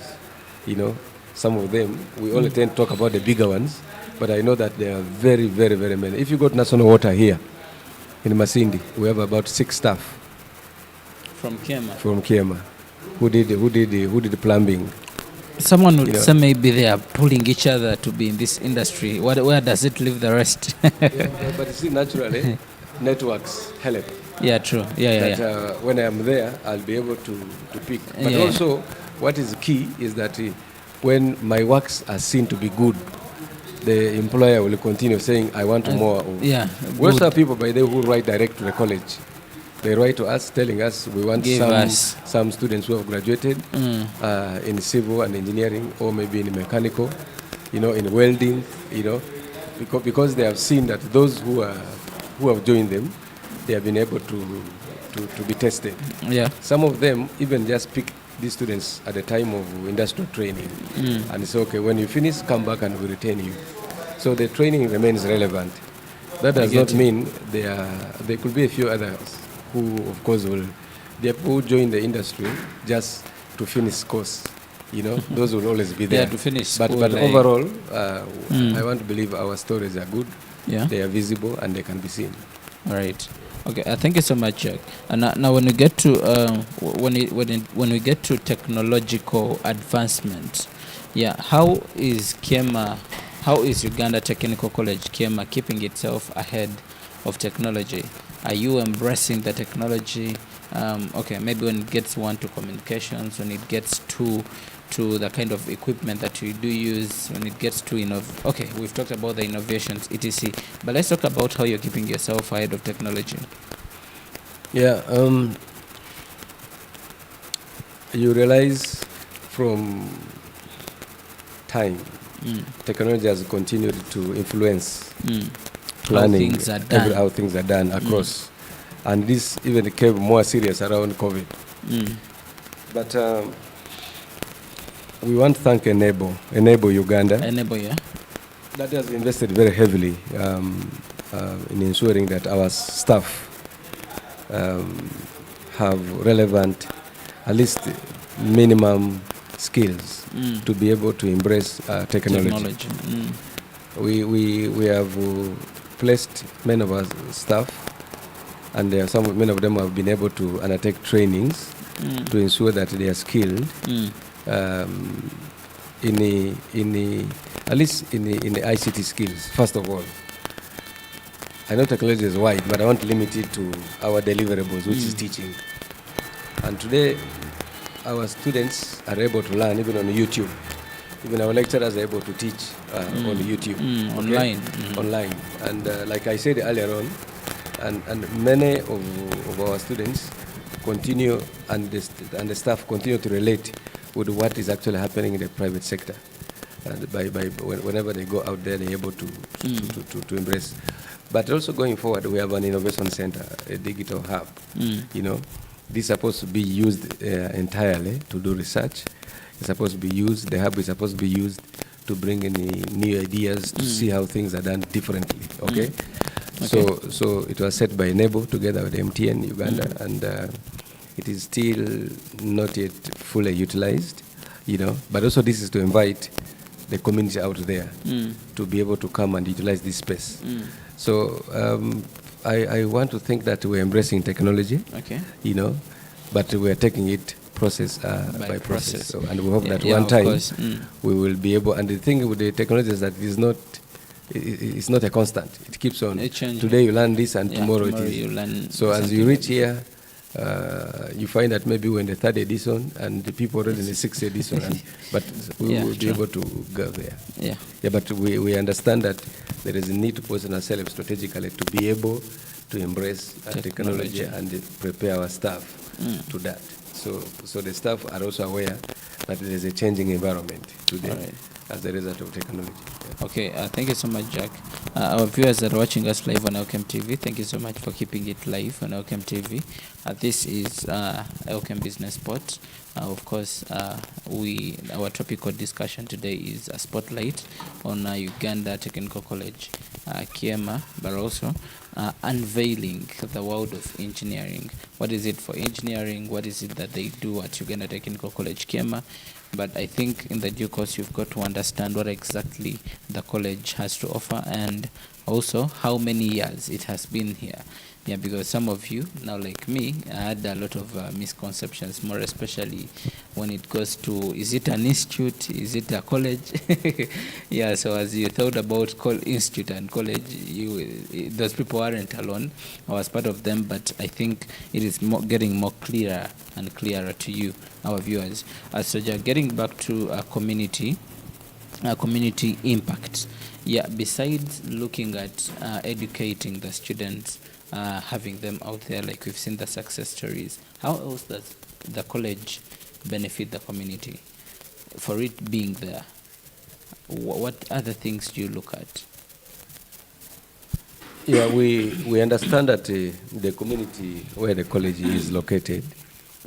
S9: Some of them, we only tend to talk about the bigger ones, but I know that there are very many. If you go to National Water here in Masindi, we have about 6 staff
S1: from
S9: Kyeema who did the plumbing.
S1: Someone would say maybe they are pulling each other to be in this industry. Where does it leave the rest?
S9: But you see, naturally, networks help.
S1: Yeah, true.
S9: When I am there, I'll be able to pick. But also, what is key is that when my works are seen to be good, the employer will continue saying, I want more. We also have people by there who write direct to the college. They write to us telling us we want some students who have graduated in civil and engineering, or maybe in mechanical, in welding, because they have seen that those who have joined them, they have been able to be tested.
S1: Yeah.
S9: Some of them even just pick these students at the time of industrial training, and say, okay, when you finish, come back and we retain you. So the training remains relevant. That does not mean there could be a few others who, of course, who join the industry just to finish course. Those will always be there.
S1: To finish.
S9: But overall, I want to believe our stories are good. Yeah. They are visible and they can be seen.
S1: All right. Okay. Thank you so much, Jack. And now, when we get to when we get to technological advancement, how is Kyeema? How is Uganda Technical College Kyeema keeping itself ahead of technology? Are you embracing the technology? Maybe when it gets to communications, when it gets to the kind of equipment that you do use, when it gets to we've talked about the innovations, etc. But let's talk about how you're keeping yourself ahead of technology.
S9: Yeah. You realize from time, technology has continued to influence planning, how things are done across, and this even became more serious around COVID. But we want to thank Enable Uganda. That has invested very heavily in ensuring that our staff have relevant, at least minimum skills to be able to embrace technology. We have placed many of our staff, and many of them have been able to undertake trainings to ensure that they are skilled at least in the ICT skills, first of all. I know technology is wide, but I want to limit it to our deliverables, which is teaching. And today, our students are able to learn even on YouTube. Even our lecturers are able to teach on YouTube.
S1: Online.
S9: Online. And like I said earlier on, and many of our students continue, and the staff continue to relate with what is actually happening in the private sector. Whenever they go out there, they're able to embrace. But also going forward, we have an innovation center, a digital hub. You know, this is supposed to be used entirely to do research. It's supposed to be used. The hub is supposed to be used to bring in new ideas to see how things are done differently. Okay. So it was set by NEBO together with MTN Uganda, and it is still not yet fully utilized. You know, but also this is to invite the community out there to be able to come and utilize this space. So I want to think that we're embracing technology, you know, but we're taking it process by process. So, and we hope that one time we will be able, and the thing with the technology is that it's not a constant. It keeps on. Today you learn this and tomorrow it is.
S1: You learn.
S9: So as you reach here, you find that maybe we're in the 3rd edition and the people already in the 6th edition, but we will be able to go there. Yeah, but we understand that there is a need to position ourselves strategically to be able to embrace technology and prepare our staff to that. So the staff are also aware that there is a changing environment today as a result of technology.
S1: Okay, thank you so much, Jack. Our viewers that are watching us live on Elkem TV, thank you so much for keeping it live on Elkem TV. This is Elkem Business Spot. Of course, our topic of discussion today is a spotlight on Uganda Technical College, Kyeema, but also unveiling the world of engineering. What is it for engineering? What is it that they do at Uganda Technical College, Kyeema? But I think in the due course, you've got to understand what exactly the college has to offer, and also how many years it has been here. Yeah, because some of you, now like me, I had a lot of misconceptions, more especially when it goes to, is it an institute, is it a college? Yeah, so as you thought about institute and college, those people aren't alone. I was part of them, but I think it is getting more clearer and clearer to you, our viewers. So getting back to community impact. Yeah, besides looking at educating the students, having them out there, like we've seen the success stories, how else does the college benefit the community for it being there? What other things do you look at?
S9: Yeah, we understand that the community where the college is located,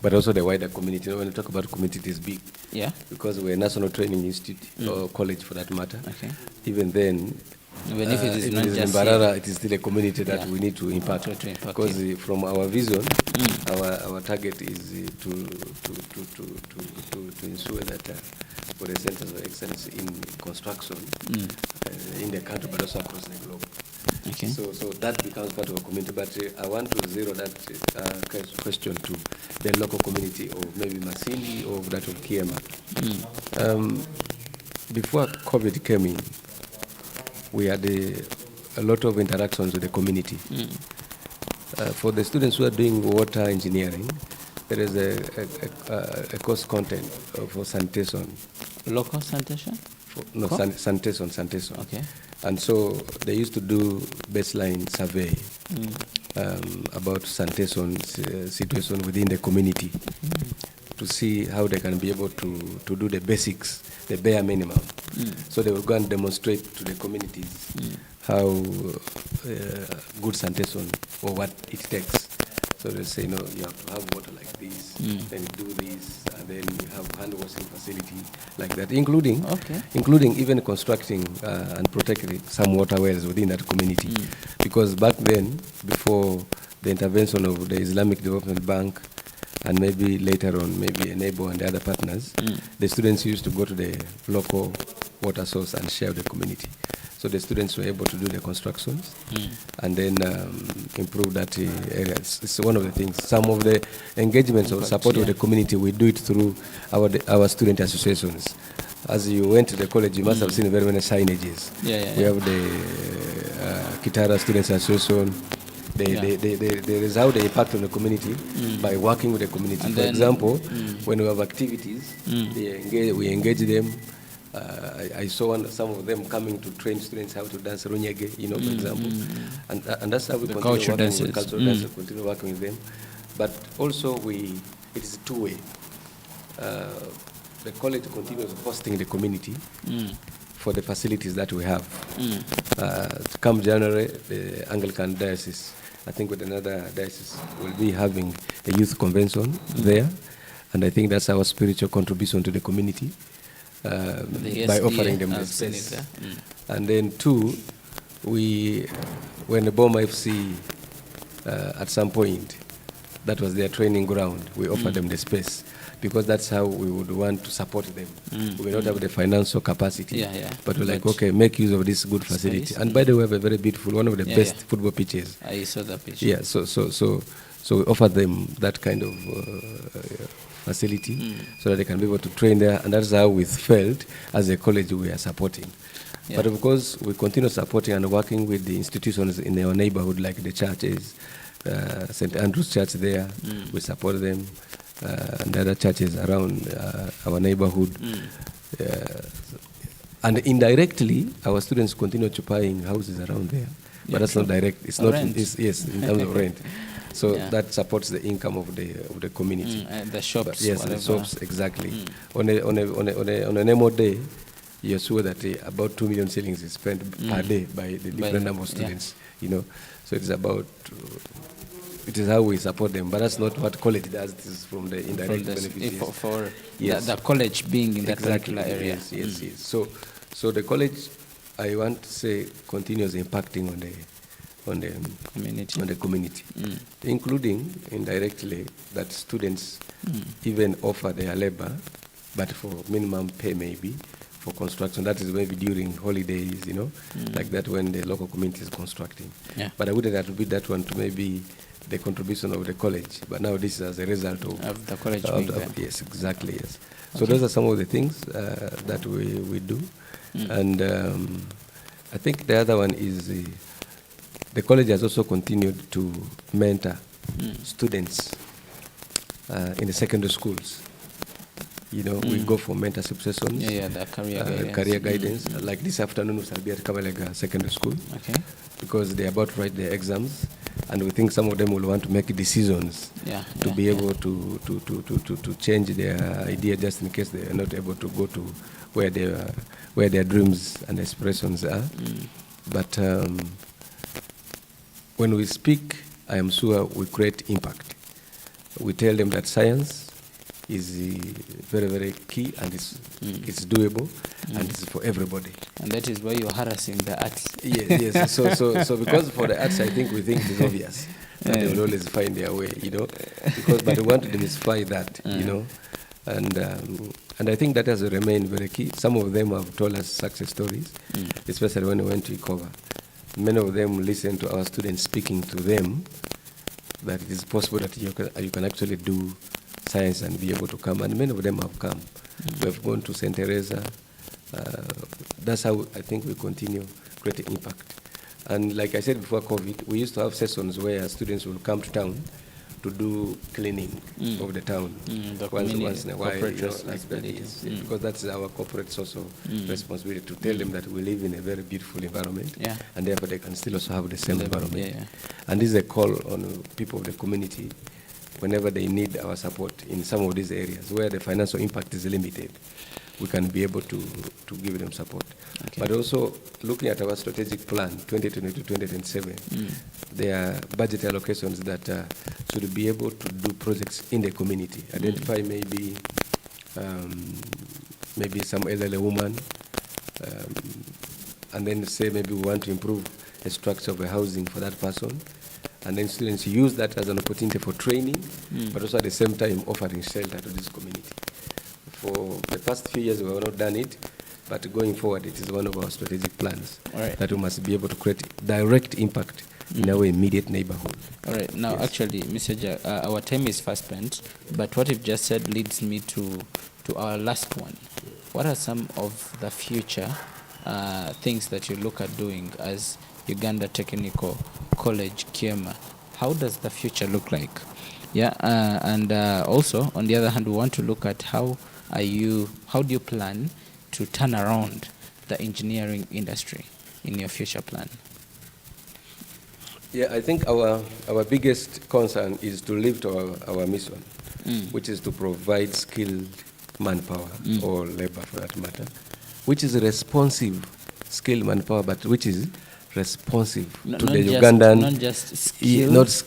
S9: but also the wider community. When we talk about community, it is big. Yeah. Because we're a national training institute, or college for that matter. Okay. Even then, even if it is not just in Barara, it is still a community that we need to impact. Because from our vision, our target is to ensure that for the centers of excellence in construction in the country, but also across the globe. Okay. So that becomes part of a community. But I want to zero that question to the local community of maybe Masindi or that of Kyeema. Before COVID came in, we had a lot of interactions with the community. For the students who are doing water engineering, there is a course content for sanitation.
S1: Local sanitation?
S9: Sanitation. Okay. And so they used to do baseline survey about sanitation situation within the community to see how they can be able to do the basics, the bare minimum. So they will go and demonstrate to the communities how good sanitation or what it takes. So they say, you have to have water like this, then do this, and then you have hand washing facility like that, including even constructing and protecting some water wells within that community. Because back then, before the intervention of the Islamic Development Bank, and maybe later on, maybe Enable and the other partners, the students used to go to the local water source and share with the community. So the students were able to do the constructions and then improve that area. It's one of the things. Some of the engagements or support of the community, we do it through our student associations. As you went to the college, you must have seen very many signages. We have the Kitara Students Association. They result the impact on the community by working with the community. And for example, when we have activities, we engage them. I saw some of them coming to train students how to dance runyege, for example. And that's how we continue working with cultural dances, continue working with them. But also it is two-way. The college continues hosting the community for the facilities that we have. Come January, the Anglican Diocese, I think with another diocese, will be having a youth convention there. And I think that's our spiritual contribution to the community by offering them the space. And then two, when the Boma FC, at some point, that was their training ground, we offered them the space. Because that's how we would want to support them. We may not have the financial capacity, but we're like, okay, make use of this good facility. Space. And by the way, we have a very beautiful, one of the best football pitches. I saw that pitch. Yeah, so we offer them that kind of facility so that they can be able to train there. And that's how we felt as a college we are supporting. But of course, we continue supporting and working with the institutions in our neighborhood, like the churches, St. Andrew's Church there, we support them. And the other churches around our neighborhood. And indirectly, our students continue occupying houses around there. But that's not direct. It's not. Yes, in terms of rent. So that supports the income of the community.
S1: And the shops.
S9: Yes, the shops, exactly. On a normal day, you're sure that about 2 million shillings is spent per day by the different number of students. So it's about. It is how we support them, but that's not what college does. It is from the indirect benefits.
S1: For the college being in that particular area.
S9: Yes. So the college, I want to say, continues impacting on the community, including indirectly that students even offer their labor, but for minimum pay maybe for construction. That is maybe during holidays, like that when the local community is constructing. But I wouldn't attribute that one to maybe the contribution of the college, but now this is as a result of
S1: the college being there.
S9: Yes, exactly, yes. So those are some of the things that we do. And I think the other one is the college has also continued to mentor students in the secondary schools. We go for mentorship sessions.
S1: The
S9: career guidance. Like this afternoon, we shall be at Kabalega Secondary School. Because they are about to write their exams, and we think some of them will want to make decisions to be able to change their idea just in case they are not able to go to where their dreams and aspirations are. But when we speak, I am sure we create impact. We tell them that science is very, very key, and it's doable, and it's for everybody.
S1: And that is why you're harassing the arts.
S9: Yes. So because for the arts, I think we think it's obvious that they will always find their way, but we want to demystify that, and I think that has remained very key. Some of them have told us success stories, especially when we went to Uganda. Many of them listen to our students speaking to them that it is possible that you can actually do science and be able to come, and many of them have come. We have gone to St. Teresa. That's how I think we continue creating impact. And like I said before COVID, we used to have sessions where students will come to town to do cleaning of the town once in a while. Because that's our corporate social responsibility to tell them that we live in a very beautiful environment, and therefore they can still also have the same environment. And this is a call on people of the community whenever they need our support in some of these areas where the financial impact is limited, we can be able to give them support. But also, looking at our strategic plan, 2020-2027, there are budget allocations that should be able to do projects in the community. Identify maybe some elderly woman, and then say maybe we want to improve the structure of a housing for that person. And then students use that as an opportunity for training, but also at the same time offering shelter to this community. For the past few years, we have not done it. But going forward, it is one of our strategic plans
S1: Right.
S9: that we must be able to create direct impact in our immediate neighborhood.
S1: All right. Now,
S9: Yes.
S1: actually, Mr. Jack, our time is fast spent, but what you've just said leads me to our last one. What are some of the future things that you look at doing as Uganda Technical College, Kyeema? How does the future look like? Yeah, and also, on the other hand, we want to look at how do you plan to turn around the engineering industry in your future plan?
S9: Yeah, I think our biggest concern is to live to our mission, which is to provide skilled manpower or labor for that matter, which is responsive skilled manpower, but which is responsive to the Ugandan.
S1: Not just skills.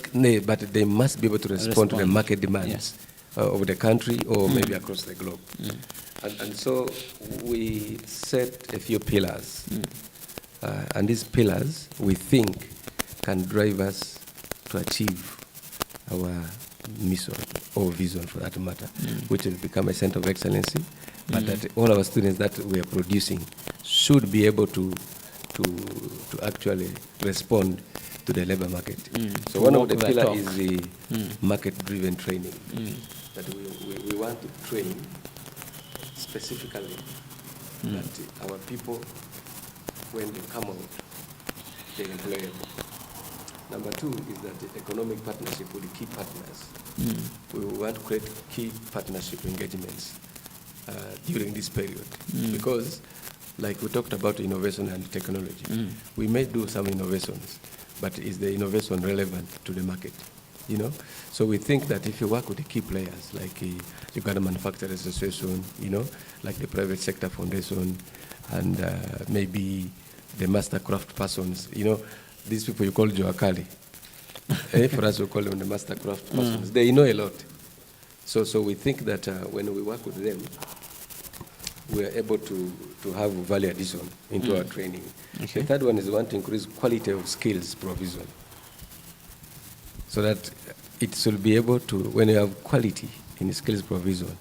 S9: But they must be able to respond to the market demands of the country or maybe across the globe. And so we set a few pillars, and these pillars we think can drive us to achieve our mission or vision for that matter, which will become a center of excellency, but that all our students that we are producing should be able to actually respond to the labor market. So one of the pillars is the market-driven training, that we want to train specifically that our people, when they come out, they're employable. Number two is that the economic partnership with the key partners. We want to create key partnership engagements during this period, because like we talked about innovation and technology, we may do some innovations, but is the innovation relevant to the market? You know, so we think that if you work with the key players like Uganda Manufacturers Association, you know, like the Private Sector Foundation, and maybe the master craft persons, you know, these people you call Joakali. For us, we call them the master craft persons. They know a lot. So we think that when we work with them, we are able to have value addition into our training. Okay. The third one is we want to increase quality of skills provision, so that it should be able to, when you have quality in skills provision,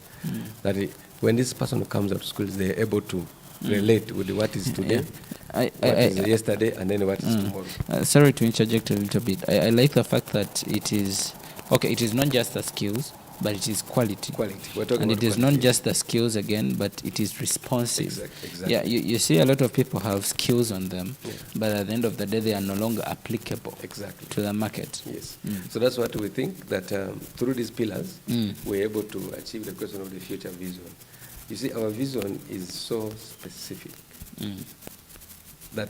S9: that when this person comes out of schools, they are able to relate with what is today, what is yesterday, and then what is tomorrow.
S1: Sorry to interject a little bit. I like the fact that it is not just the skills, but it is quality.
S9: We're talking
S1: and
S9: about
S1: it is
S9: quality.
S1: not just the skills again, but it is responsive.
S9: Exactly.
S1: Yeah, you see a lot of people have skills on them, but at the end of the day, they are no longer applicable to the market.
S9: Yes. So that's what we think, that through these pillars, we're able to achieve the question of the future vision. You see, our vision is so specific that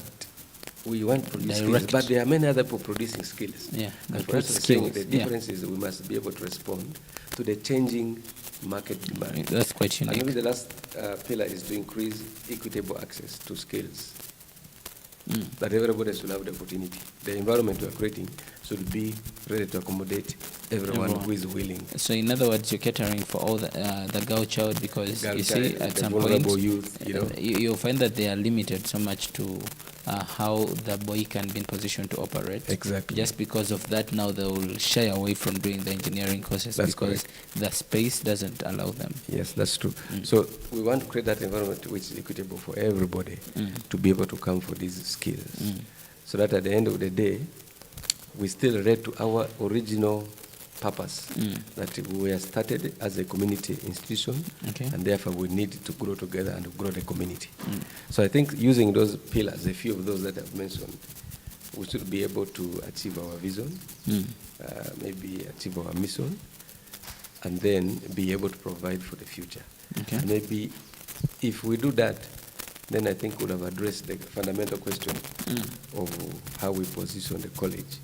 S9: we want to produce skills, but there are many other people producing skills.
S1: Yeah,
S9: and for us to say the difference is we must be able to respond to the changing market demand.
S1: That's quite unique.
S9: And maybe the last pillar is to increase equitable access to skills, that everybody should have the opportunity. The environment we are creating should be ready to accommodate everyone who is willing.
S1: So in other words, you're catering for all the girl child, because you see at some point
S9: youth, you know,
S1: you'll find that they are limited so much to how the boy can be in position to operate.
S9: Exactly.
S1: Just because of that, now they will shy away from doing the engineering courses because the space doesn't allow them.
S9: Yes, that's true. So we want to create that environment which is equitable for everybody to be able to come for these skills, so that at the end of the day, we still relate to our original purpose, that we are started as a community institution, and therefore we need to grow together and grow the community. So I think using those pillars, a few of those that I've mentioned, we should be able to achieve our vision, maybe achieve our mission, and then be able to provide for the future. And maybe if we do that, then I think we'll have addressed the fundamental question of how we position the college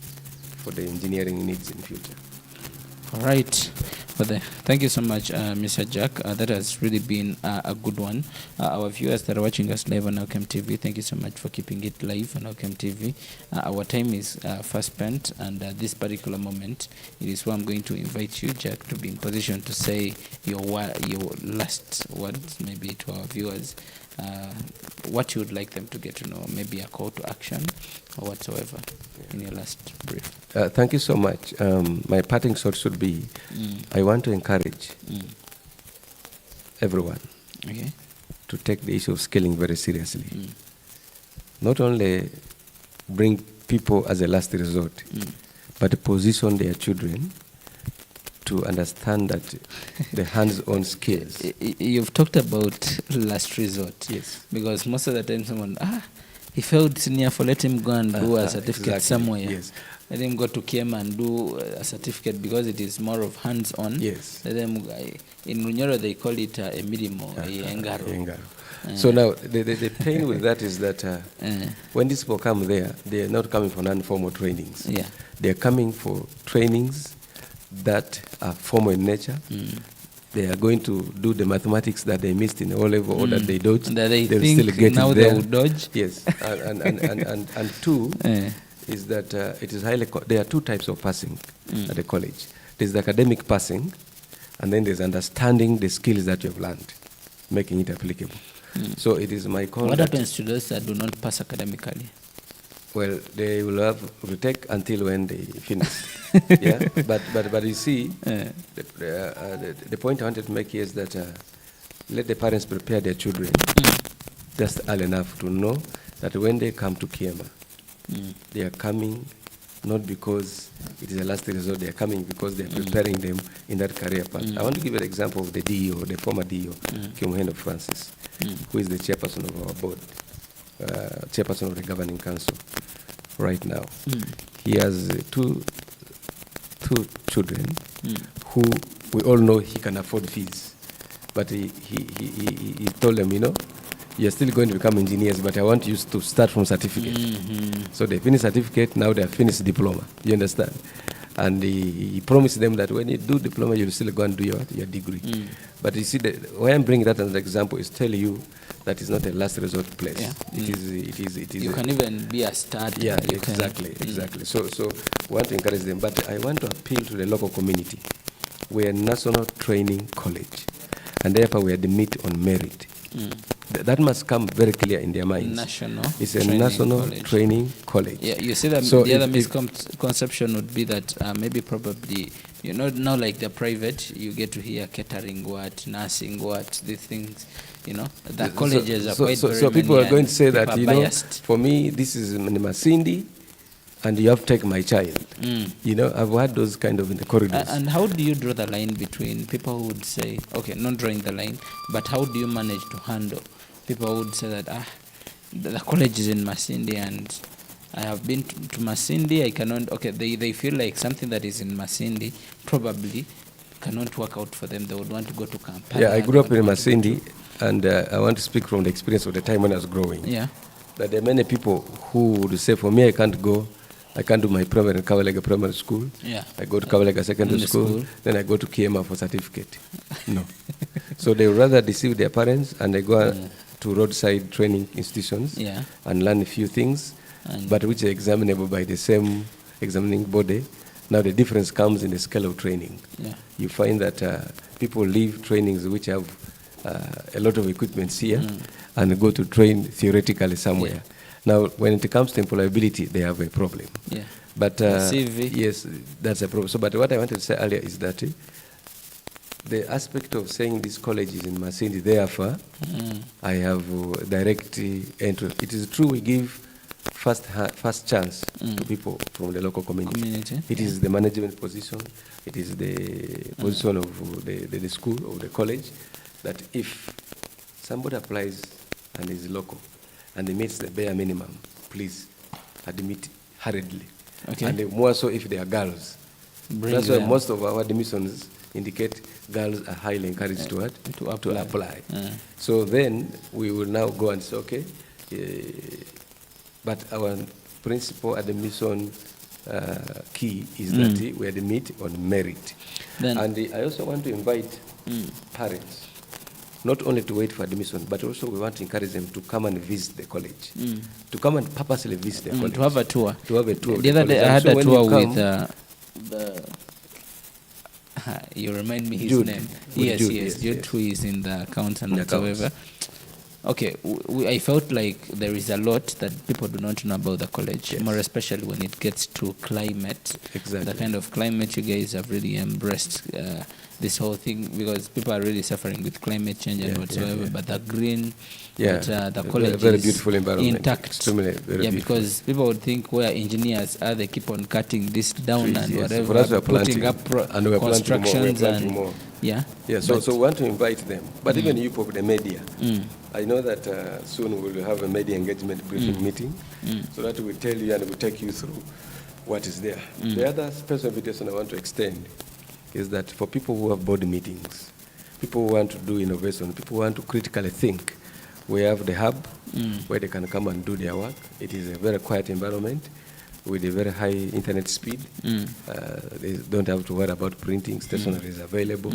S9: for the engineering needs in future.
S1: All right. Thank you so much, Mr. Jack. That has really been a good one. Our viewers that are watching us live on Outcome TV, thank you so much for keeping it live on Outcome TV. Our time is fast spent, and at this particular moment, it is where I'm going to invite you, Jack, to be in position to say your last words, maybe to our viewers, what you would like them to get to know, maybe a call to action or whatsoever in your last brief.
S9: Thank you so much. My parting shot should be, I want to encourage everyone to take the issue of skilling very seriously. Not only bring people as a last resort, but position their children to understand that the hands-on skills.
S1: You've talked about last resort.
S9: Yes.
S1: Because most of the time someone, he failed senior for let him go and do a certificate
S9: exactly,
S1: somewhere.
S9: yes.
S1: Let him go to Kyeema and do a certificate because it is more of hands-on.
S9: Yes.
S1: Let them, in Runyoro they call it a mirimo, engaro.
S9: So now the pain with that is that when these people come there, they are not coming for non-formal trainings.
S1: Yeah.
S9: They are coming for trainings that are formal in nature. They are going to do the mathematics that they missed in O-level or that they dodged.
S1: That they
S9: will
S1: think
S9: still get
S1: now
S9: it
S1: they
S9: there.
S1: will dodge.
S9: Yes, and two is that it is highly. There are two types of passing at the college. There's the academic passing, and then there's understanding the skills that you have learned, making it applicable. So it is my call.
S1: What happens to those that do not pass academically?
S9: Well, they will have to take until when they finish. Yeah, but you see, the point I wanted to make here is that let the parents prepare their children just early enough to know that when they come to Kyeema, they are coming not because it is a last resort. They are coming because they are preparing them in that career path. I want to give an example of the DEO, the former DEO, Kyeema Francis, who is the chairperson of our board, chairperson of the governing council right now. He has two children who we all know he can afford fees, but he told them, you're still going to become engineers, but I want you to start from certificate. So they finish certificate, now they have finished diploma. You understand? And he promised them that when you do diploma, you'll still go and do your degree. But you see, why I'm bringing that as an example is tell you that it's not a last resort place. Yeah. It is.
S1: You can even be a start.
S9: Yeah, exactly. So we want to encourage them. But I want to appeal to the local community. We are a national training college, and therefore we are the meet on merit. That must come very clear in their minds. It's a national training college.
S1: Yeah, you see that so the other misconception would be that maybe probably, now like the private, you get to hear catering what, nursing what, these things, the colleges are quite very
S9: so people are going to say that,
S1: biased.
S9: For me, this is Masindi, and you have to take my child. I've had those kind of in the corridors.
S1: And how do you draw the line between people who would say, okay, not drawing the line, but how do you manage to handle people who would say that, the college is in Masindi and I have been to Masindi, I cannot, okay, they feel like something that is in Masindi probably cannot work out for them. They would want to go to Kampala.
S9: Yeah, I grew up in Masindi, and I want to speak from the experience of the time when I was growing.
S1: Yeah.
S9: That there are many people who would say, for me, I can't do my primary in Kawalega Primary School.
S1: Yeah.
S9: I go to Kawalega Secondary School. Then I go to Kyeema for certificate. No. So they would rather deceive their parents and they go to roadside training institutions and learn a few things, but which are examinable by the same examining body. Now the difference comes in the scale of training. Yeah. You find that people leave trainings which have a lot of equipment here and go to train theoretically somewhere. Yeah. Now, when it comes to employability, they have a problem.
S1: Yeah.
S9: But yes, that's a problem. So, but what I wanted to say earlier is that the aspect of saying this college is in Masindi, therefore, I have direct entry. It is true we give first chance to people from the local community. It is the management position. It is the position of the school or the college that if somebody applies and is local, and they meets the bare minimum, please admit hurriedly. Okay. And more so if they are girls. That's why most of our admissions indicate girls are highly encouraged to apply. So then we will now go and say, okay, but our principal admission key is that we admit on merit. Then and I also want to invite parents not only to wait for admission, but also we want to encourage them to come and visit the college, to come and purposely visit the college.
S1: To have a tour.
S9: To have a tour.
S1: The other day I had a tour with you remind me his
S9: Jude.
S1: name. Yes. Jude, who is in the accountant whatsoever. Okay, I felt like there is a lot that people do not know about the college, more especially when it gets to climate.
S9: Exactly.
S1: The kind of climate you guys have really embraced. this whole thing, because people are really suffering with climate change and whatsoever, but the green,
S9: Yeah,
S1: the college
S9: very
S1: is
S9: beautiful environment.
S1: intact.
S9: Extremely very beautiful.
S1: Because people would think where engineers are, they keep on cutting this down
S9: Trees,
S1: and
S9: yes.
S1: whatever,
S9: For us, we are
S1: putting
S9: planting,
S1: up
S9: and we are planting more, we are
S1: constructions
S9: planting
S1: and
S9: more.
S1: yeah.
S9: So we want to invite them. But even you of the media, I know that soon we will have a media engagement briefing meeting, so that we tell you and we take you through what is there. The other special invitation I want to extend is that for people who have board meetings, people who want to do innovation, people who want to critically think, we have the hub where they can come and do their work. It is a very quiet environment with a very high internet speed. They don't have to worry about printing. Stationery is available.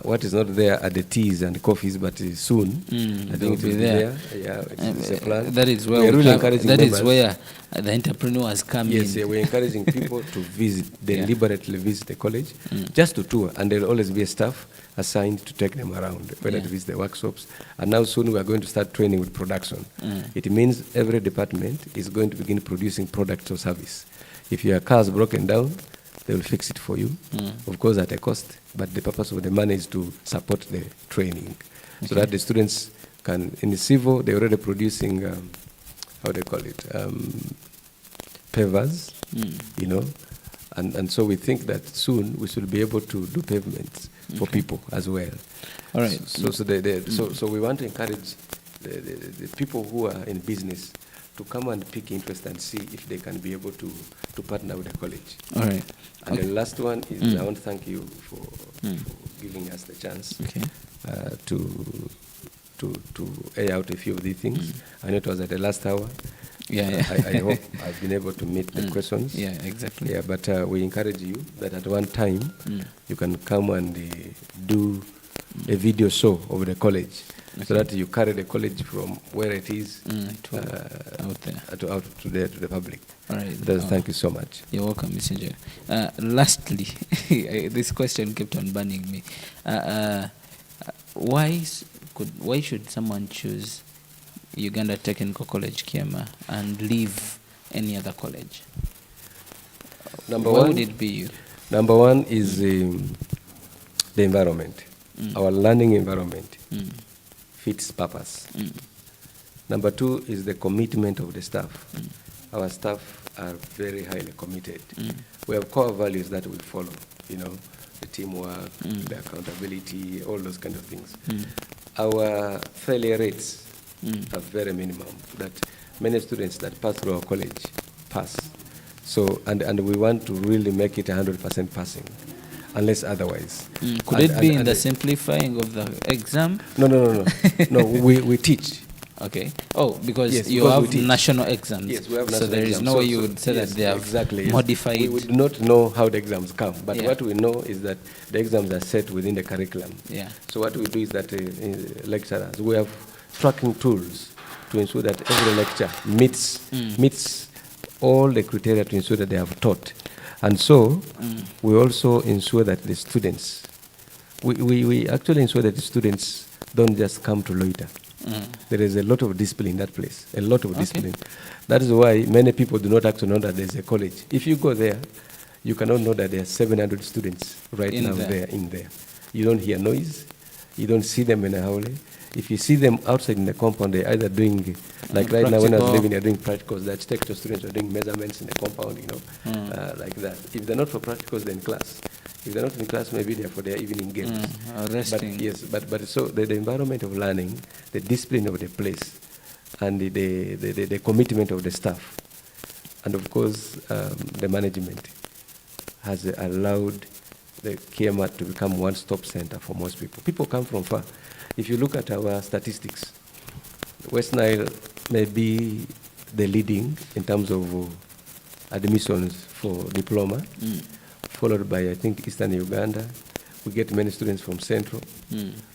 S9: What is not there are the teas and coffees, but soon I think it will be there. Yeah, it's a plan.
S1: That is where
S9: we are really encouraging
S1: that
S9: members.
S1: is where the entrepreneurs come in.
S9: Yes, we're encouraging people to visit, deliberately visit the college, just to tour, and there'll always be a staff assigned to take them around, whether to visit the workshops. And now soon we are going to start training with production. It means every department is going to begin producing products or service. If your car is broken down, they will fix it for you, of course at a cost, but the purpose of the money is to support the training, so that the students can, in the civil, they're already producing, how do they call it, pavers, you know, and so we think that soon we should be able to do pavements for people as well.
S1: All right.
S9: So we want to encourage the people who are in business to come and pick interest and see if they can be able to partner with the college.
S1: All right.
S9: And the last one is I want to thank you for giving us the chance to air out a few of these things. I know it was at the last hour. I hope I've been able to meet the questions.
S1: Yeah, exactly.
S9: Yeah, but we encourage you that at one time you can come and do a video show of the college, so that you carry the college from where it is
S1: out there
S9: to the public.
S1: All right.
S9: Thank you so much.
S1: You're welcome, Mr. J. Lastly, this question kept on burning me. Why should someone choose Uganda Technical College Kyeema and leave any other college? Why would it be you?
S9: Number one is the environment. Our learning environment fits purpose. Number two is the commitment of the staff. Our staff are very highly committed. We have core values that we follow, you know, the teamwork, the accountability, all those kind of things. Our failure rates are very minimum, that many students that pass through our college pass. So, and we want to really make it 100% passing, unless otherwise.
S1: Could it be in the simplifying of the exam?
S9: No. No, we teach.
S1: Okay. Oh, because
S9: Yes,
S1: you
S9: because
S1: have
S9: we teach.
S1: national exams.
S9: Yes, we have
S1: so
S9: national
S1: there is
S9: exams.
S1: no way you would say that they have modified.
S9: We would not know how the exams come, but what we know is that the exams are set within the curriculum.
S1: Yeah.
S9: So what we do is that lecturers, we have tracking tools to ensure that every lecture meets all the criteria to ensure that they have taught. And so we also ensure that the students, we actually ensure that the students don't just come to loiter. There is a lot of discipline in that place, a lot of discipline. That is why many people do not actually know that there's a college. If you go there, you cannot know that there are 700 students now in there. You don't hear noise, you don't see them in a hallway. If you see them outside in the compound, they're either doing, like right now when I was living, they're doing practicals. The architecture students are doing measurements in the compound, you know, like that. If they're not for practicals, they're in class. If they're not in class, maybe they're for their evening games.
S1: Resting.
S9: But so the environment of learning, the discipline of the place, and the commitment of the staff, and of course the management has allowed the Kyeema to become one-stop center for most people. People come from far. If you look at our statistics, West Nile may be the leading in terms of admissions for diploma, followed by, I think, Eastern Uganda. We get many students from Central.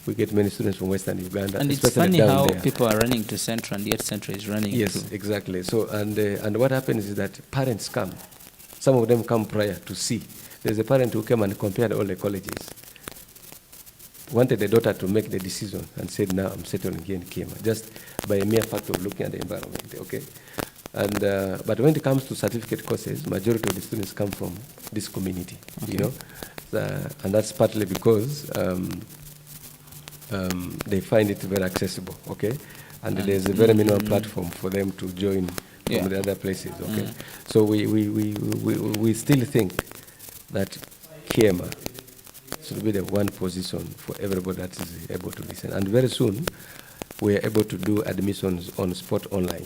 S9: We get many students from Western Uganda.
S1: And it's funny how people are running to Central, and yet Central is running.
S9: Yes, exactly. So, and what happens is that parents come. Some of them come prior to see. There's a parent who came and compared all the colleges. Wanted the daughter to make the decision and said, now I'm settling here in Kyeema, just by a mere fact of looking at the environment, okay? And but when it comes to certificate courses, majority of the students come from this community, you know, and that's partly because they find it very accessible, okay, and there's a very minimal platform for them to join from the other places, okay. So we still think that Kyeema should be the one position for everybody that is able to listen, and very soon we are able to do admissions on spot online.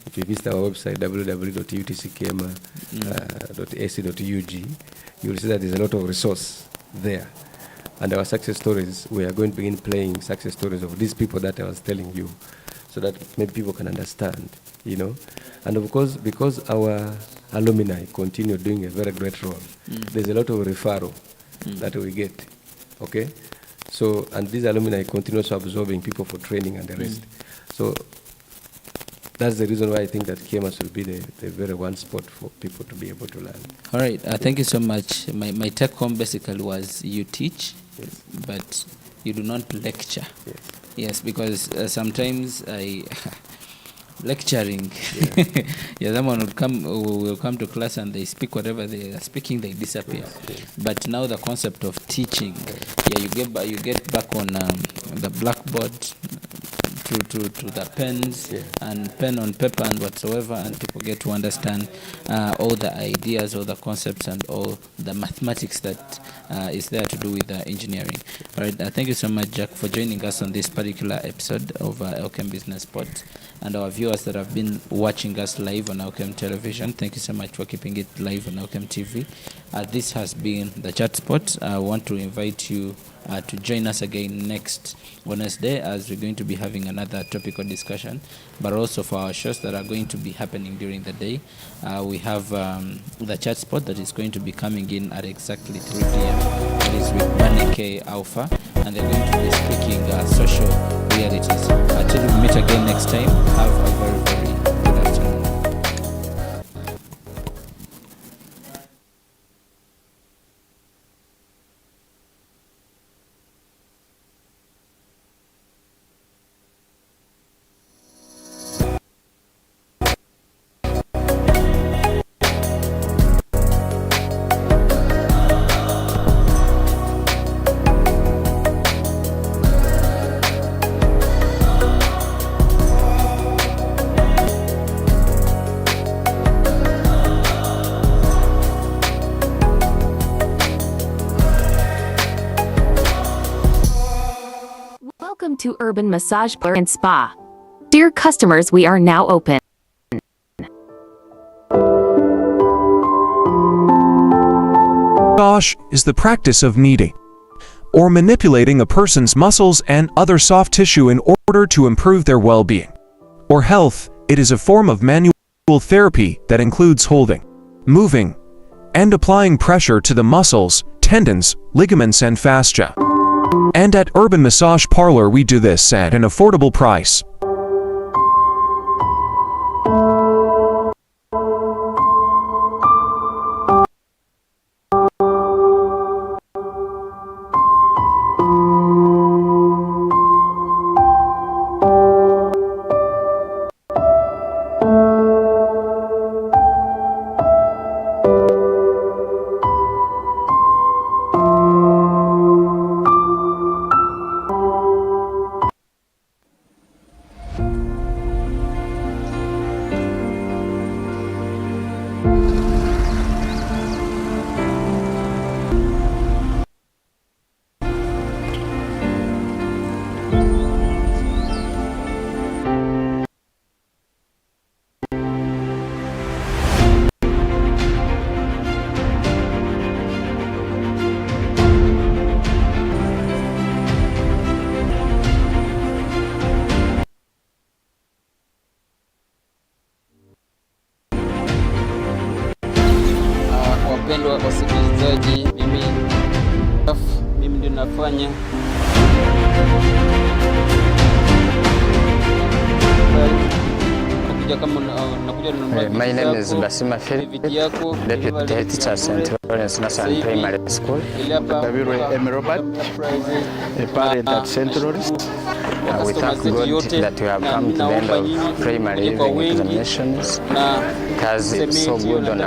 S9: If you visit our website www.utckyeema.ac.ug, you will see that there's a lot of resource there. And our success stories, we are going to begin playing success stories of these people that I was telling you, so that maybe people can understand, you know. And of course, because our alumni continue doing a very great role, there's a lot of referral that we get, okay? So, and these alumni continue absorbing people for training and the rest. So that's the reason why I think that Kyeema should be the very one spot for people to be able to learn.
S1: All right, thank you so much. My take home basically was you teach, but you do not lecture. Yes, because sometimes lecturing, someone will come to class and they speak whatever they are speaking, they disappear. But now the concept of teaching, you get back on the blackboard, to the pens and pen on paper and whatsoever, and people get to understand all the ideas, all the concepts, and all the mathematics that is there to do with engineering. All right, thank you so much, Jack, for joining us on this particular episode of Elkem Business Spot. And our viewers that have been watching us live on Elkem Television, thank you so much for keeping it live on Elkem TV. This has been the Chat Spot. I want to invite you to join us again next Wednesday, as we're going to be having another topical discussion, but also for our shows that are going to be happening during the day. We have the Chat Spot that is going to be coming in at exactly 3 p.m. That is with Baneke Alpha, and they're going to be speaking social realities. Until we meet again next time, have a very, very good afternoon.
S2: Welcome to Urban Massage Parlor and Spa. Dear customers, we are now open.
S3: Massage is the practice of kneading or manipulating a person's muscles and other soft tissue in order to improve their well-being or health. It is a form of manual therapy that includes holding, moving, and applying pressure to the muscles, tendons, ligaments, and fascia. And at Urban Massage Parlor, we do this at an affordable price.
S1: Wapendwa wasikilizaji, mimi ndio nafanya
S8: unakuja kama unakuja unanunua
S4: My name is Basima Philip, Deputy Head Teacher St. Lawrence Nursery Primary School.
S5: Kabirwe M. Robert, a parent at St. Lawrence.
S4: We thank God that we have come to the end of primary evening examinations. Kazi so good on our